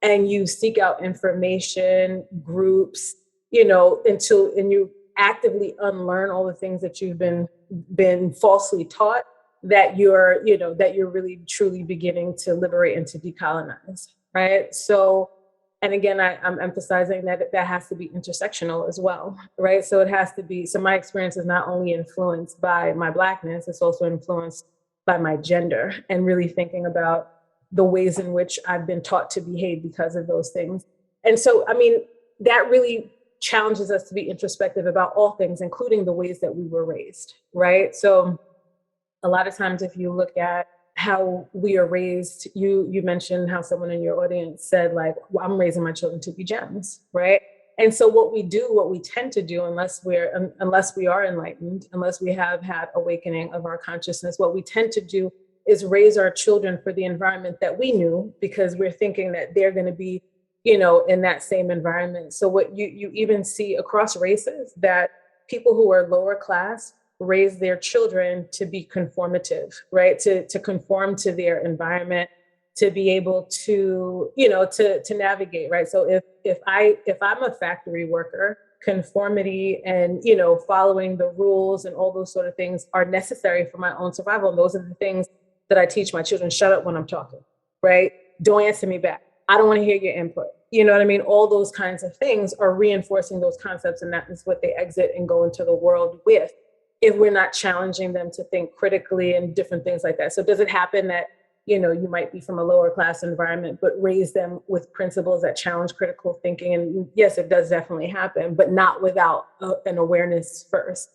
and you seek out information, groups, and you actively unlearn all the things that you've been falsely taught, that you're really truly beginning to liberate and to decolonize, right? So, and again, I'm emphasizing that has to be intersectional as well, right? So it has to be, so my experience is not only influenced by my Blackness, it's also influenced by my gender, and really thinking about the ways in which I've been taught to behave because of those things. And so, I mean, that really challenges us to be introspective about all things, including the ways that we were raised, right? So a lot of times, if you look at how we are raised, you mentioned how someone in your audience said, like, well, I'm raising my children to be gems, right? And so what we tend to do, unless we are enlightened, unless we have had awakening of our consciousness, what we tend to do is raise our children for the environment that we knew, because we're thinking that they're going to be, in that same environment. So what you even see across races, that people who are lower class raise their children to be conformative, right? To conform to their environment, to be able to, to navigate, right? So if I'm a factory worker, conformity and, following the rules and all those sort of things are necessary for my own survival. And those are the things that I teach my children. Shut up when I'm talking, right? Don't answer me back. I don't want to hear your input. You know what I mean? All those kinds of things are reinforcing those concepts, and that is what they exit and go into the world with, if we're not challenging them to think critically and different things like that. So does it happen that, you might be from a lower class environment, but raise them with principles that challenge critical thinking? And yes, it does definitely happen, but not without an awareness first,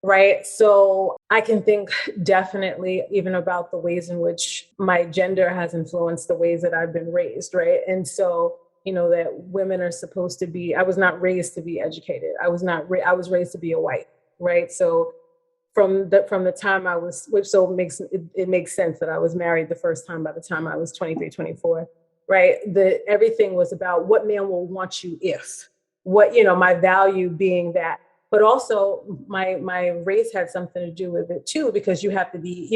right? So I can think definitely even about the ways in which my gender has influenced the ways that I've been raised, right? And so, that women are supposed to be, I was not raised to be educated. I was raised to be a white, right? So from the time I was, which so it makes sense that I was married the first time by the time I was 23, 24, right? Everything was about what man will want you if, my value being that. But also my race had something to do with it too, because you have to be,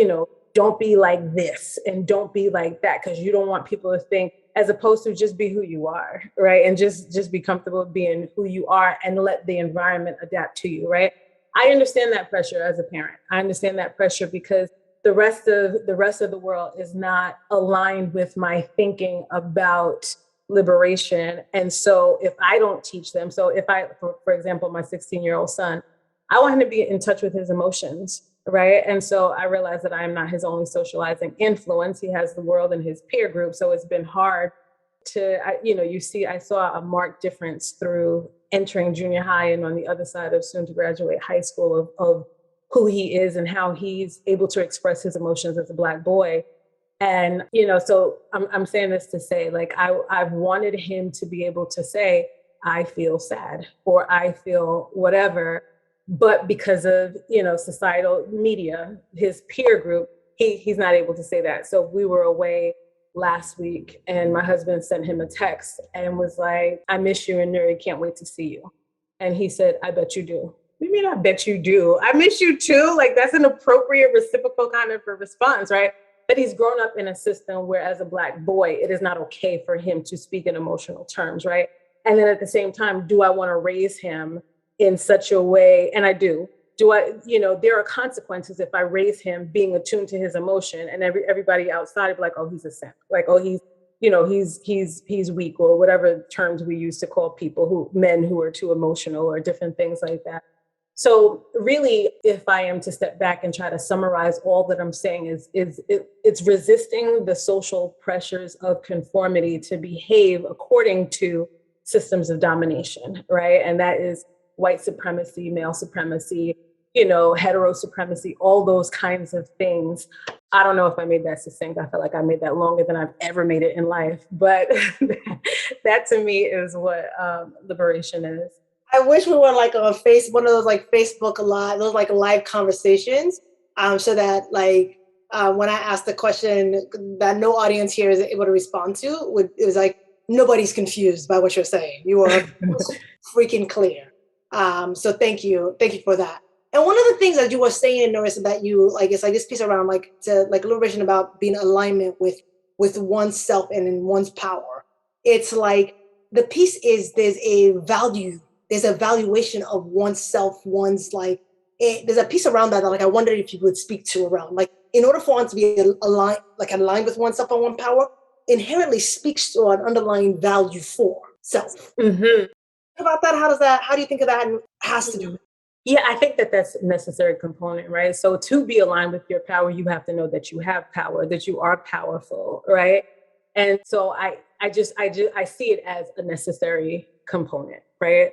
don't be like this and don't be like that, because you don't want people to think, as opposed to just be who you are, right? And just be comfortable being who you are and let the environment adapt to you, right? I understand that pressure as a parent. I understand that pressure because the rest of the world is not aligned with my thinking about liberation. And so if I don't teach them, so if for example, my 16-year-old son, I want him to be in touch with his emotions, right? And so I realized that I am not his only socializing influence. He has the world and his peer group. So it's been hard to, I saw a marked difference through entering junior high and on the other side of soon to graduate high school of who he is and how he's able to express his emotions as a Black boy. And, so I'm saying this to say, like, I've wanted him to be able to say, I feel sad or I feel whatever. But because of, societal media, his peer group, he's not able to say that. So we were away last week and my husband sent him a text and was like, I miss you and Nuri, can't wait to see you. And he said, I bet you do. What do you mean, I bet you do? I miss you too. Like, that's an appropriate reciprocal kind of a response, right? But he's grown up in a system where as a Black boy, it is not okay for him to speak in emotional terms, right? And then at the same time, do I want to raise him in such a way? And I do. There are consequences if I raise him being attuned to his emotion, and everybody outside be like, oh, he's a simp. Like, oh, he's weak, or whatever terms we use to call men who are too emotional or different things like that. So really, if I am to step back and try to summarize all that I'm saying it's resisting the social pressures of conformity to behave according to systems of domination, right? And that is white supremacy, male supremacy, hetero supremacy, all those kinds of things. I don't know if I made that succinct. I feel like I made that longer than I've ever made it in life. But that to me is what liberation is. I wish we were like on one of those like Facebook those like live conversations, so that like when I ask the question that no audience here is able to respond to, it was like nobody's confused by what you're saying. You are freaking clear. So thank you for that. And one of the things that you were saying, Norissa, that you like, it's like this piece around liberation about being in alignment with oneself and in one's power. It's like the piece is there's a valuation of oneself, there's a piece around that like I wondered if you would speak to around, like, in order for one to be aligned with oneself and one power, inherently speaks to an underlying value for self. Mm-hmm. About that, how do you think of that and has to do with? Yeah, I think that's a necessary component, right? So to be aligned with your power, you have to know that you have power, that you are powerful, right? And so I see it as a necessary component, right?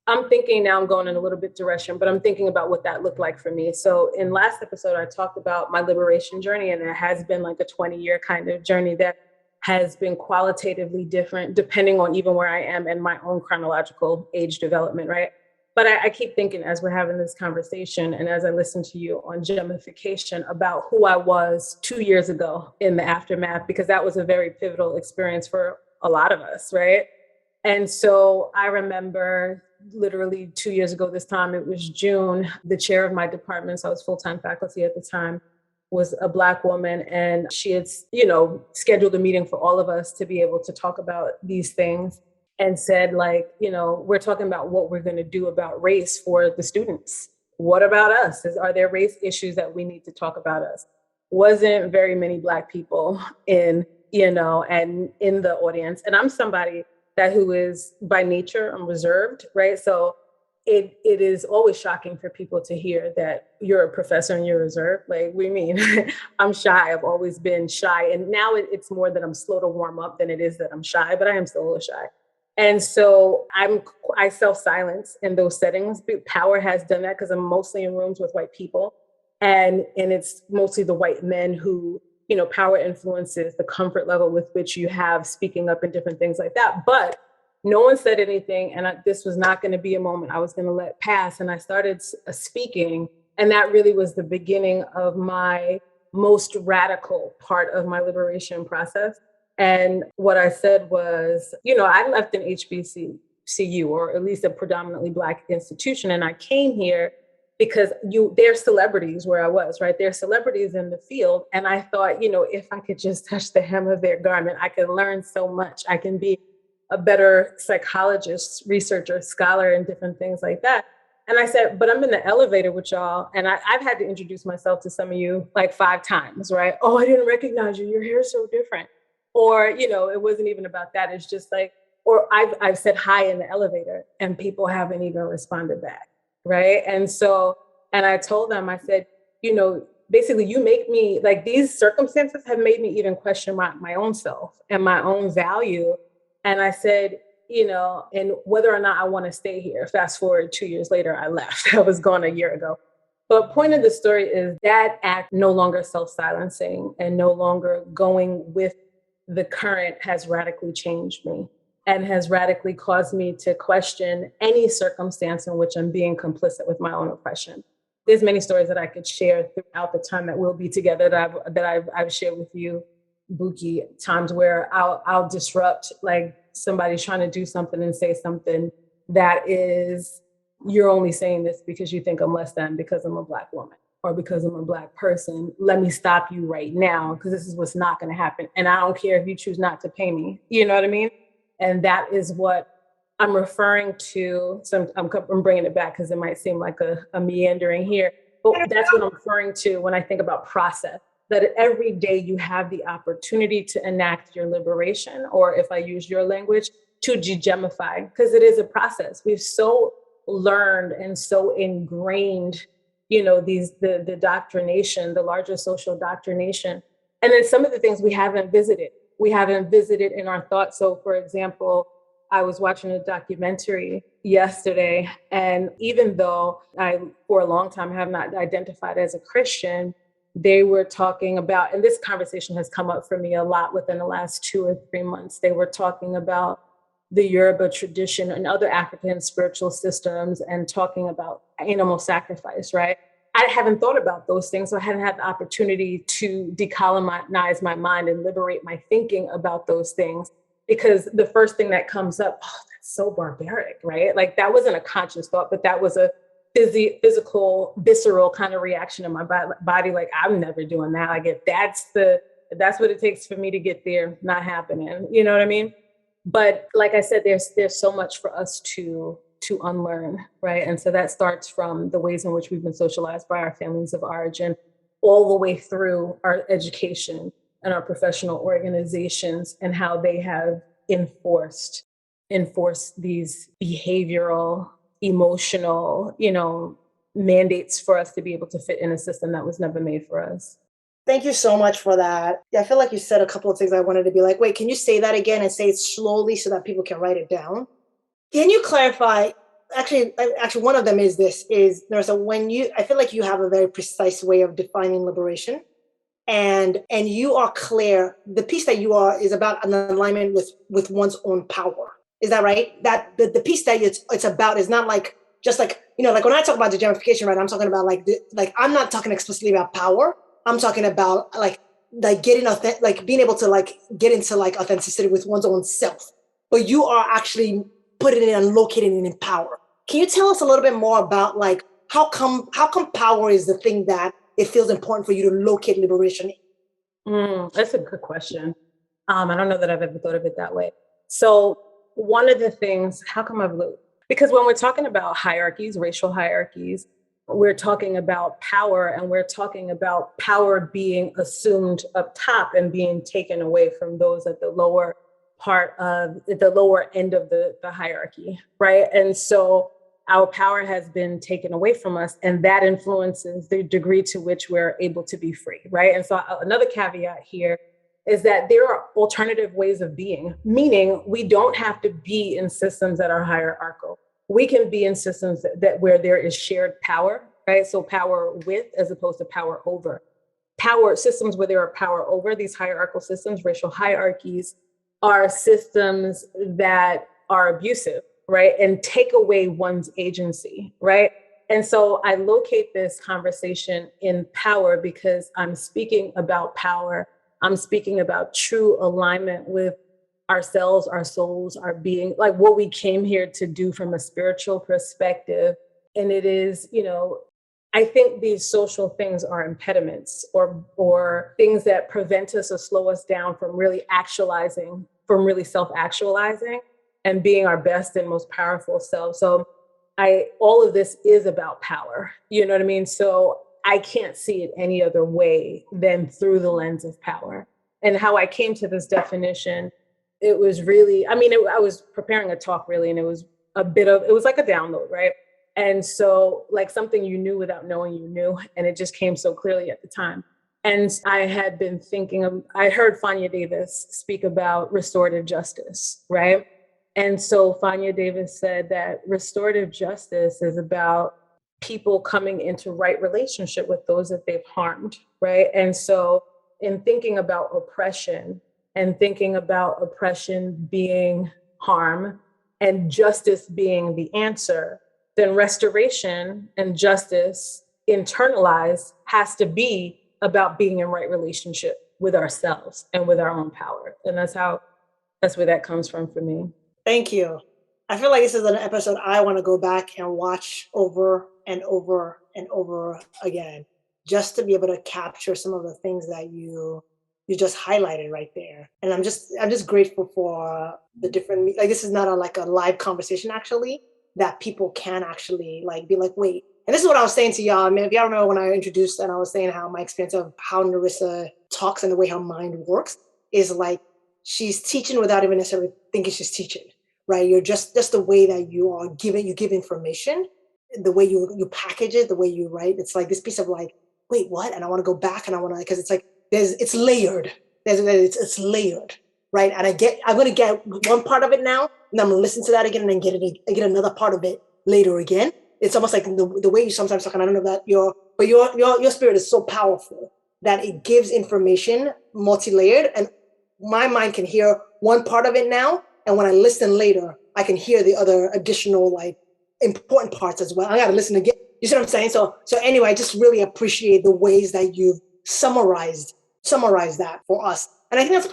I'm thinking now, I'm going in a little bit direction, but I'm thinking about what that looked like for me. So in last episode, I talked about my liberation journey, and it has been like a 20-year kind of journey that has been qualitatively different depending on even where I am in my own chronological age development, right? But I keep thinking as we're having this conversation and as I listen to you on GEMMification about who I was 2 years ago in the aftermath, because that was a very pivotal experience for a lot of us, right? And so I remember literally 2 years ago this time, it was June, the chair of my department, so I was full-time faculty at the time, was a Black woman. And she had, scheduled a meeting for all of us to be able to talk about these things, and said, like, we're talking about what we're going to do about race for the students. What about us? Are there race issues that we need to talk about us? Wasn't very many Black people and in the audience. And I'm somebody who is by nature, I'm reserved, right? So it is always shocking for people to hear that you're a professor and you're reserved. Like, we mean, I'm shy. I've always been shy. And now it's more that I'm slow to warm up than it is that I'm shy, but I am still a little shy. And so I self-silence in those settings. Power has done that because I'm mostly in rooms with white people. And it's mostly the white men who, power influences the comfort level with which you have speaking up and different things like that. But no one said anything. And this was not going to be a moment I was going to let pass. And I started speaking. And that really was the beginning of my most radical part of my liberation process. And what I said was, I left an HBCU, or at least a predominantly Black institution. And I came here because they're celebrities where I was, right? They're celebrities in the field. And I thought, if I could just touch the hem of their garment, I could learn so much. I can be a better psychologist, researcher, scholar, and different things like that. And I said, but I'm in the elevator with y'all. And I've had to introduce myself to some of you like 5 times, right? Oh, I didn't recognize you. Your hair's so different. Or, it wasn't even about that. It's just like, or I've said hi in the elevator and people haven't even responded back, right? And I told them, I said, basically you make me, like, these circumstances have made me even question my own self and my own value. And I said, and whether or not I want to stay here. Fast forward 2 years later, I left. I was gone a year ago. But point of the story is that act no longer self-silencing and no longer going with the current has radically changed me and has radically caused me to question any circumstance in which I'm being complicit with my own oppression. There's many stories that I could share throughout the time that we'll be together that I've shared with you, Bukky, times where I'll disrupt, like somebody's trying to do something and say something that is, you're only saying this because you think I'm less than because I'm a Black woman or because I'm a Black person. Let me stop you right now because this is what's not going to happen. And I don't care if you choose not to pay me. You know what I mean? And that is what I'm referring to. So I'm bringing it back because it might seem like a meandering here, but that's what I'm referring to when I think about process. That every day you have the opportunity to enact your liberation, or if I use your language, to DeGEMMify, because it is a process. We've so learned and so ingrained, the doctrination, the larger social doctrination. And then some of the things we haven't visited in our thoughts. So for example, I was watching a documentary yesterday, and even though I, for a long time, have not identified as a Christian, they were talking about, and this conversation has come up for me a lot within the last 2 or 3 months, they were talking about the Yoruba tradition and other African spiritual systems and talking about animal sacrifice, right? I haven't thought about those things. So I hadn't had the opportunity to decolonize my mind and liberate my thinking about those things, because the first thing that comes up, oh, that's so barbaric, right? Like that wasn't a conscious thought, but that was a physical, visceral kind of reaction in my body. Like, I'm never doing that. Like if that's what it takes for me to get there, not happening. You know what I mean? But like I said, there's so much for us to unlearn, right? And so that starts from the ways in which we've been socialized by our families of origin, all the way through our education and our professional organizations, and how they have enforced these behavioral, emotional, mandates for us to be able to fit in a system that was never made for us. Thank you so much for that. I feel like you said a couple of things I wanted to be like, wait, can you say that again and say it slowly so that people can write it down? Can you clarify? Actually, one of them is Norissa, I feel like you have a very precise way of defining liberation, and you are clear. The piece that you are is about an alignment with one's own power. Is that right? That the piece that it's about is not like just like, like when I talk about DeGEMMification, right? I'm talking about like I'm not talking explicitly about power. I'm talking about like getting being able to get into authenticity with one's own self. But you are actually putting it and locating it in power. Can you tell us a little bit more about how come power is the thing that it feels important for you to locate liberation in? That's a good question. I don't know that I've ever thought of it that way. So one of the things, because when we're talking about hierarchies, racial hierarchies, we're talking about power, and we're talking about power being assumed up top and being taken away from those at the lower end of the hierarchy, right? And so our power has been taken away from us, and that influences the degree to which we're able to be free, right? And so another caveat here is that there are alternative ways of being, meaning we don't have to be in systems that are hierarchical. We can be in systems where there is shared power, right? So power with as opposed to power over. Power systems where there are power over, these hierarchical systems, racial hierarchies, are systems that are abusive, right? And take away one's agency, right? And so I locate this conversation in power because I'm speaking about power. I'm speaking about true alignment with ourselves, our souls, our being, like what we came here to do from a spiritual perspective. And it is, I think these social things are impediments or things that prevent us or slow us down from really self-actualizing and being our best and most powerful self. So all of this is about power, you know what I mean? So I can't see it any other way than through the lens of power. And how I came to this definition, it was really, I was preparing a talk really, and it was like a download, right? And so like something you knew without knowing you knew, and it just came so clearly at the time. And I had been I heard Fanya Davis speak about restorative justice, right? And so Fanya Davis said that restorative justice is about people coming into right relationship with those that they've harmed, right? And so in thinking about oppression and thinking about oppression being harm and justice being the answer, then restoration and justice internalized has to be about being in right relationship with ourselves and with our own power. And that's where that comes from for me. Thank you. I feel like this is an episode I want to go back and watch over and over and over again, just to be able to capture some of the things that you just highlighted right there. And I'm just grateful for the different, like, this is not a live conversation actually, that people can actually be like, wait. And this is what I was saying to y'all. I mean, if y'all remember when I introduced and I was saying how my experience of how Norissa talks and the way her mind works is like, she's teaching without even necessarily thinking she's teaching, right? You're just the way that you give information, the way you package it, the way you write. It's like this piece of like, wait, what? And I want to go back and I want to, because it's like, it's layered. It's layered, right? And I'm going to get one part of it now, and I'm going to listen to that again and then get another part of it later again. It's almost like the way you sometimes talk, and I don't know that your spirit is so powerful that it gives information multi-layered, and my mind can hear one part of it now, and when I listen later, I can hear the other additional important parts as well. I got to listen again. You see what I'm saying? So anyway, I just really appreciate the ways that you've summarized that for us. And I think that's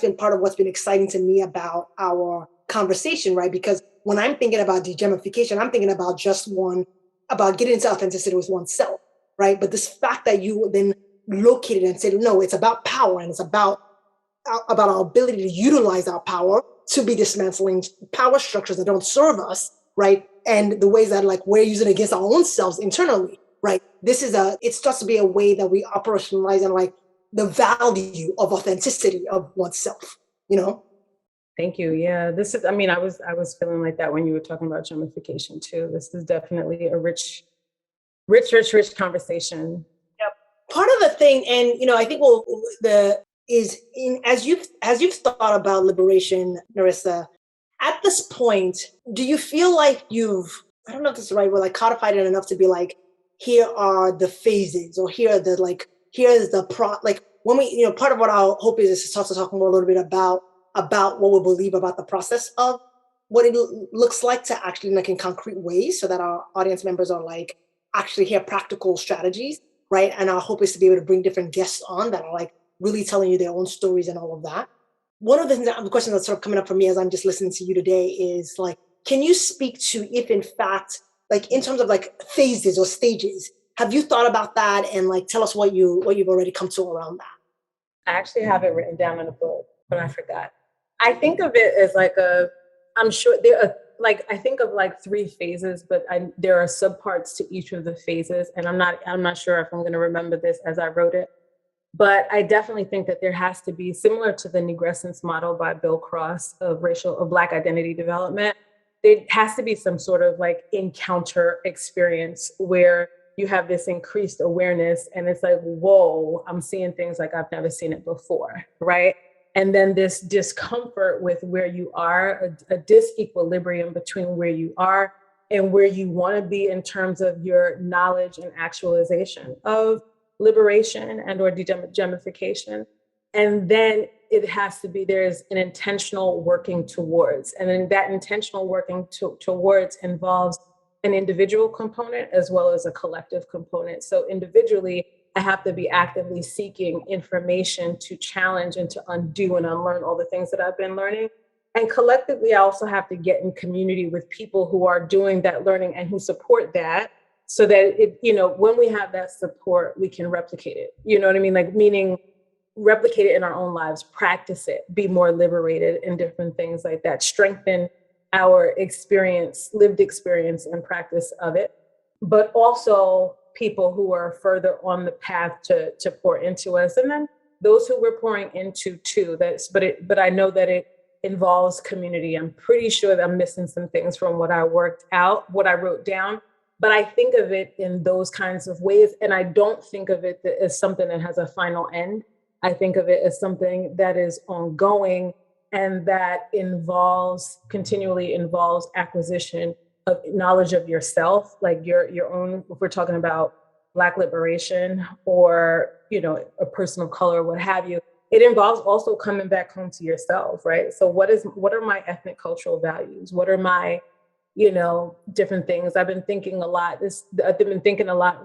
been part of what's been exciting to me about our conversation, right? Because when I'm thinking about DeGEMMification, I'm thinking about about getting into authenticity with oneself, right? But this fact that you then located and said, no, it's about power, and it's about our ability to utilize our power to be dismantling power structures that don't serve us, right? And the ways that we're using it against our own selves internally, right? It starts to be a way that we operationalize and the value of authenticity of oneself, Thank you. Yeah, I was feeling like that when you were talking about GEMMification too. This is definitely a rich conversation. Yep. Part of the thing, and I think as you've thought about liberation, Norissa, at this point, do you feel like I don't know if this is the right word, codified it enough to be like, here are the phases, or here's the when we, part of what our hope is to start to talk more a little bit about what we believe about the process of what it looks like to actually in concrete ways, so that our audience members are actually hear practical strategies, right? And our hope is to be able to bring different guests on that are really telling you their own stories and all of that. One of the questions that's sort of coming up for me as I'm just listening to you today is can you speak to if in fact, in terms of phases or stages, have you thought about that, and tell us what you've already come to around that? I actually have it written down in a book, but I forgot. I think of it as I'm sure there are I think of 3 phases, but there are subparts to each of the phases, and I'm not sure if I'm going to remember this as I wrote it. But I definitely think that there has to be, similar to the negrescence model by Bill Cross of Black identity development, there has to be some sort of encounter experience where you have this increased awareness and it's whoa, I'm seeing things I've never seen it before, right? And then this discomfort with where you are, a disequilibrium between where you are and where you want to be in terms of your knowledge and actualization of liberation and or DeGEMMification. And then it has to be, there's an intentional working towards. And then that intentional working towards involves an individual component as well as a collective component. So individually, I have to be actively seeking information to challenge and to undo and unlearn all the things that I've been learning. And collectively, I also have to get in community with people who are doing that learning and who support that, so that when we have that support, we can replicate it. You know what I mean? Meaning replicate it in our own lives, practice it, be more liberated and different things like that, strengthen our experience, lived experience and practice of it, but also people who are further on the path to pour into us. And then those who we're pouring into too, but I know that it involves community. I'm pretty sure that I'm missing some things from what I wrote down, but I think of it in those kinds of ways. And I don't think of it as something that has a final end. I think of it as something that is ongoing and that continually involves acquisition knowledge of yourself, like your own, if we're talking about Black liberation or, a person of color, what have you, it involves also coming back home to yourself, right? So what are my ethnic cultural values? What are my, different things? I've been thinking a lot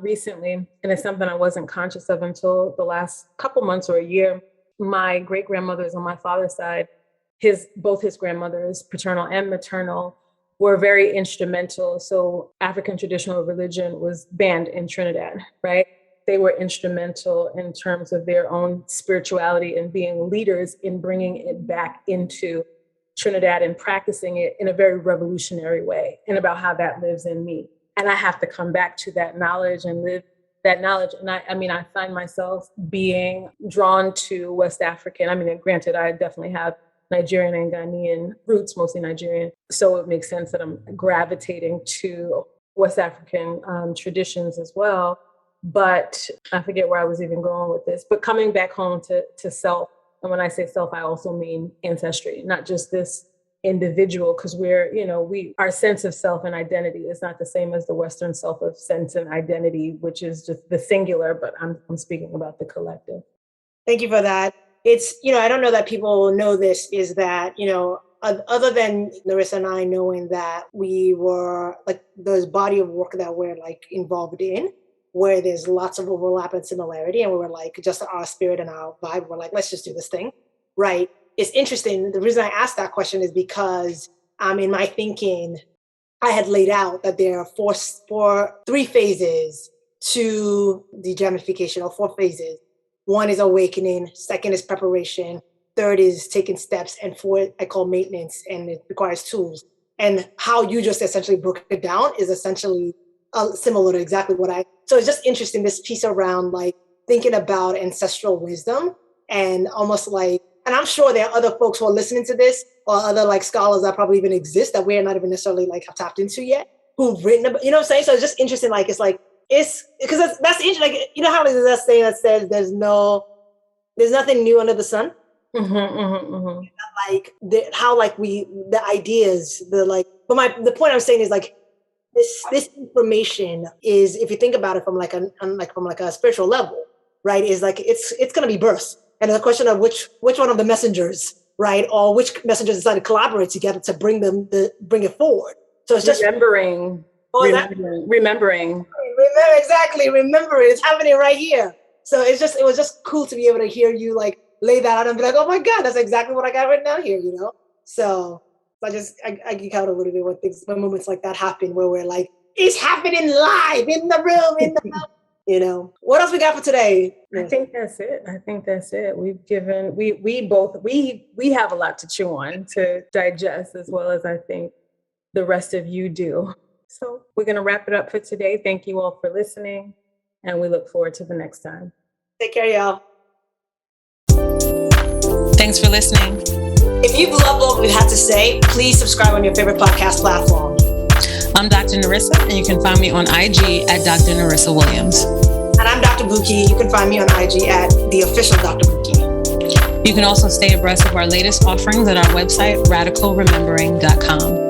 recently, and it's something I wasn't conscious of until the last couple months or a year. My great grandmothers on my father's side, both his grandmothers, paternal and maternal, were very instrumental. So African traditional religion was banned in Trinidad, right? They were instrumental in terms of their own spirituality and being leaders in bringing it back into Trinidad and practicing it in a very revolutionary way, and about how that lives in me. And I have to come back to that knowledge and live that knowledge. And I find myself being drawn to West African. Granted, I definitely have Nigerian and Ghanaian roots, mostly Nigerian. So it makes sense that I'm gravitating to West African traditions as well. But I forget where I was even going with this, but coming back home to self. And when I say self, I also mean ancestry, not just this individual, because our sense of self and identity is not the same as the Western self of sense and identity, which is just the singular, but I'm speaking about the collective. Thank you for that. It's, I don't know that people know this, is that, other than Norissa and I knowing that we were like, there's body of work that we're like involved in, where there's lots of overlap and similarity. And we were like, just our spirit and our vibe, we're like, let's just do this thing, right? It's interesting. The reason I asked that question is because in my thinking, I had laid out that there are three phases to DeGEMMification, or 4 phases. 1 is awakening, 2nd is preparation, 3rd is taking steps, and 4th I call maintenance, and it requires tools. And how you just essentially broke it down is essentially similar to exactly so it's just interesting, this piece around like thinking about ancestral wisdom, and almost like, and I'm sure there are other folks who are listening to this, or other like scholars that probably even exist that we're not even necessarily like have tapped into yet, who've written about, what I'm saying? So it's just interesting, like, it's because that's interesting. Like, how there's that saying that says there's nothing new under the sun. Mm-hmm, mm-hmm, mm-hmm. Like the ideas, the point I'm saying is like, this information is, if you think about it from a spiritual level, right, is like it's going to be birth, and it's a question of which one of the messengers, right, or which messengers decide to collaborate together to bring it forward. So it's just remembering. Exactly, remember it. It's happening right here. So it was just cool to be able to hear you like lay that out and be like, oh my God, that's exactly what I got right now here, So I geek out a little bit when moments like that happen, where we're like, it's happening live in the room, What else we got for today? I think that's it. We've given, we have a lot to chew on, to digest, as well as I think the rest of you do. So we're going to wrap it up for today. Thank you all for listening, and we look forward to the next time. Take care, y'all. Thanks for listening. If you've loved what we've had to say, please subscribe on your favorite podcast platform. I'm Dr. Norissa, and you can find me on IG at Dr. Norissa Williams. And I'm Dr. Bukky. You can find me on IG at the official Dr. Bukky. You can also stay abreast of our latest offerings at our website, radicalremembering.com.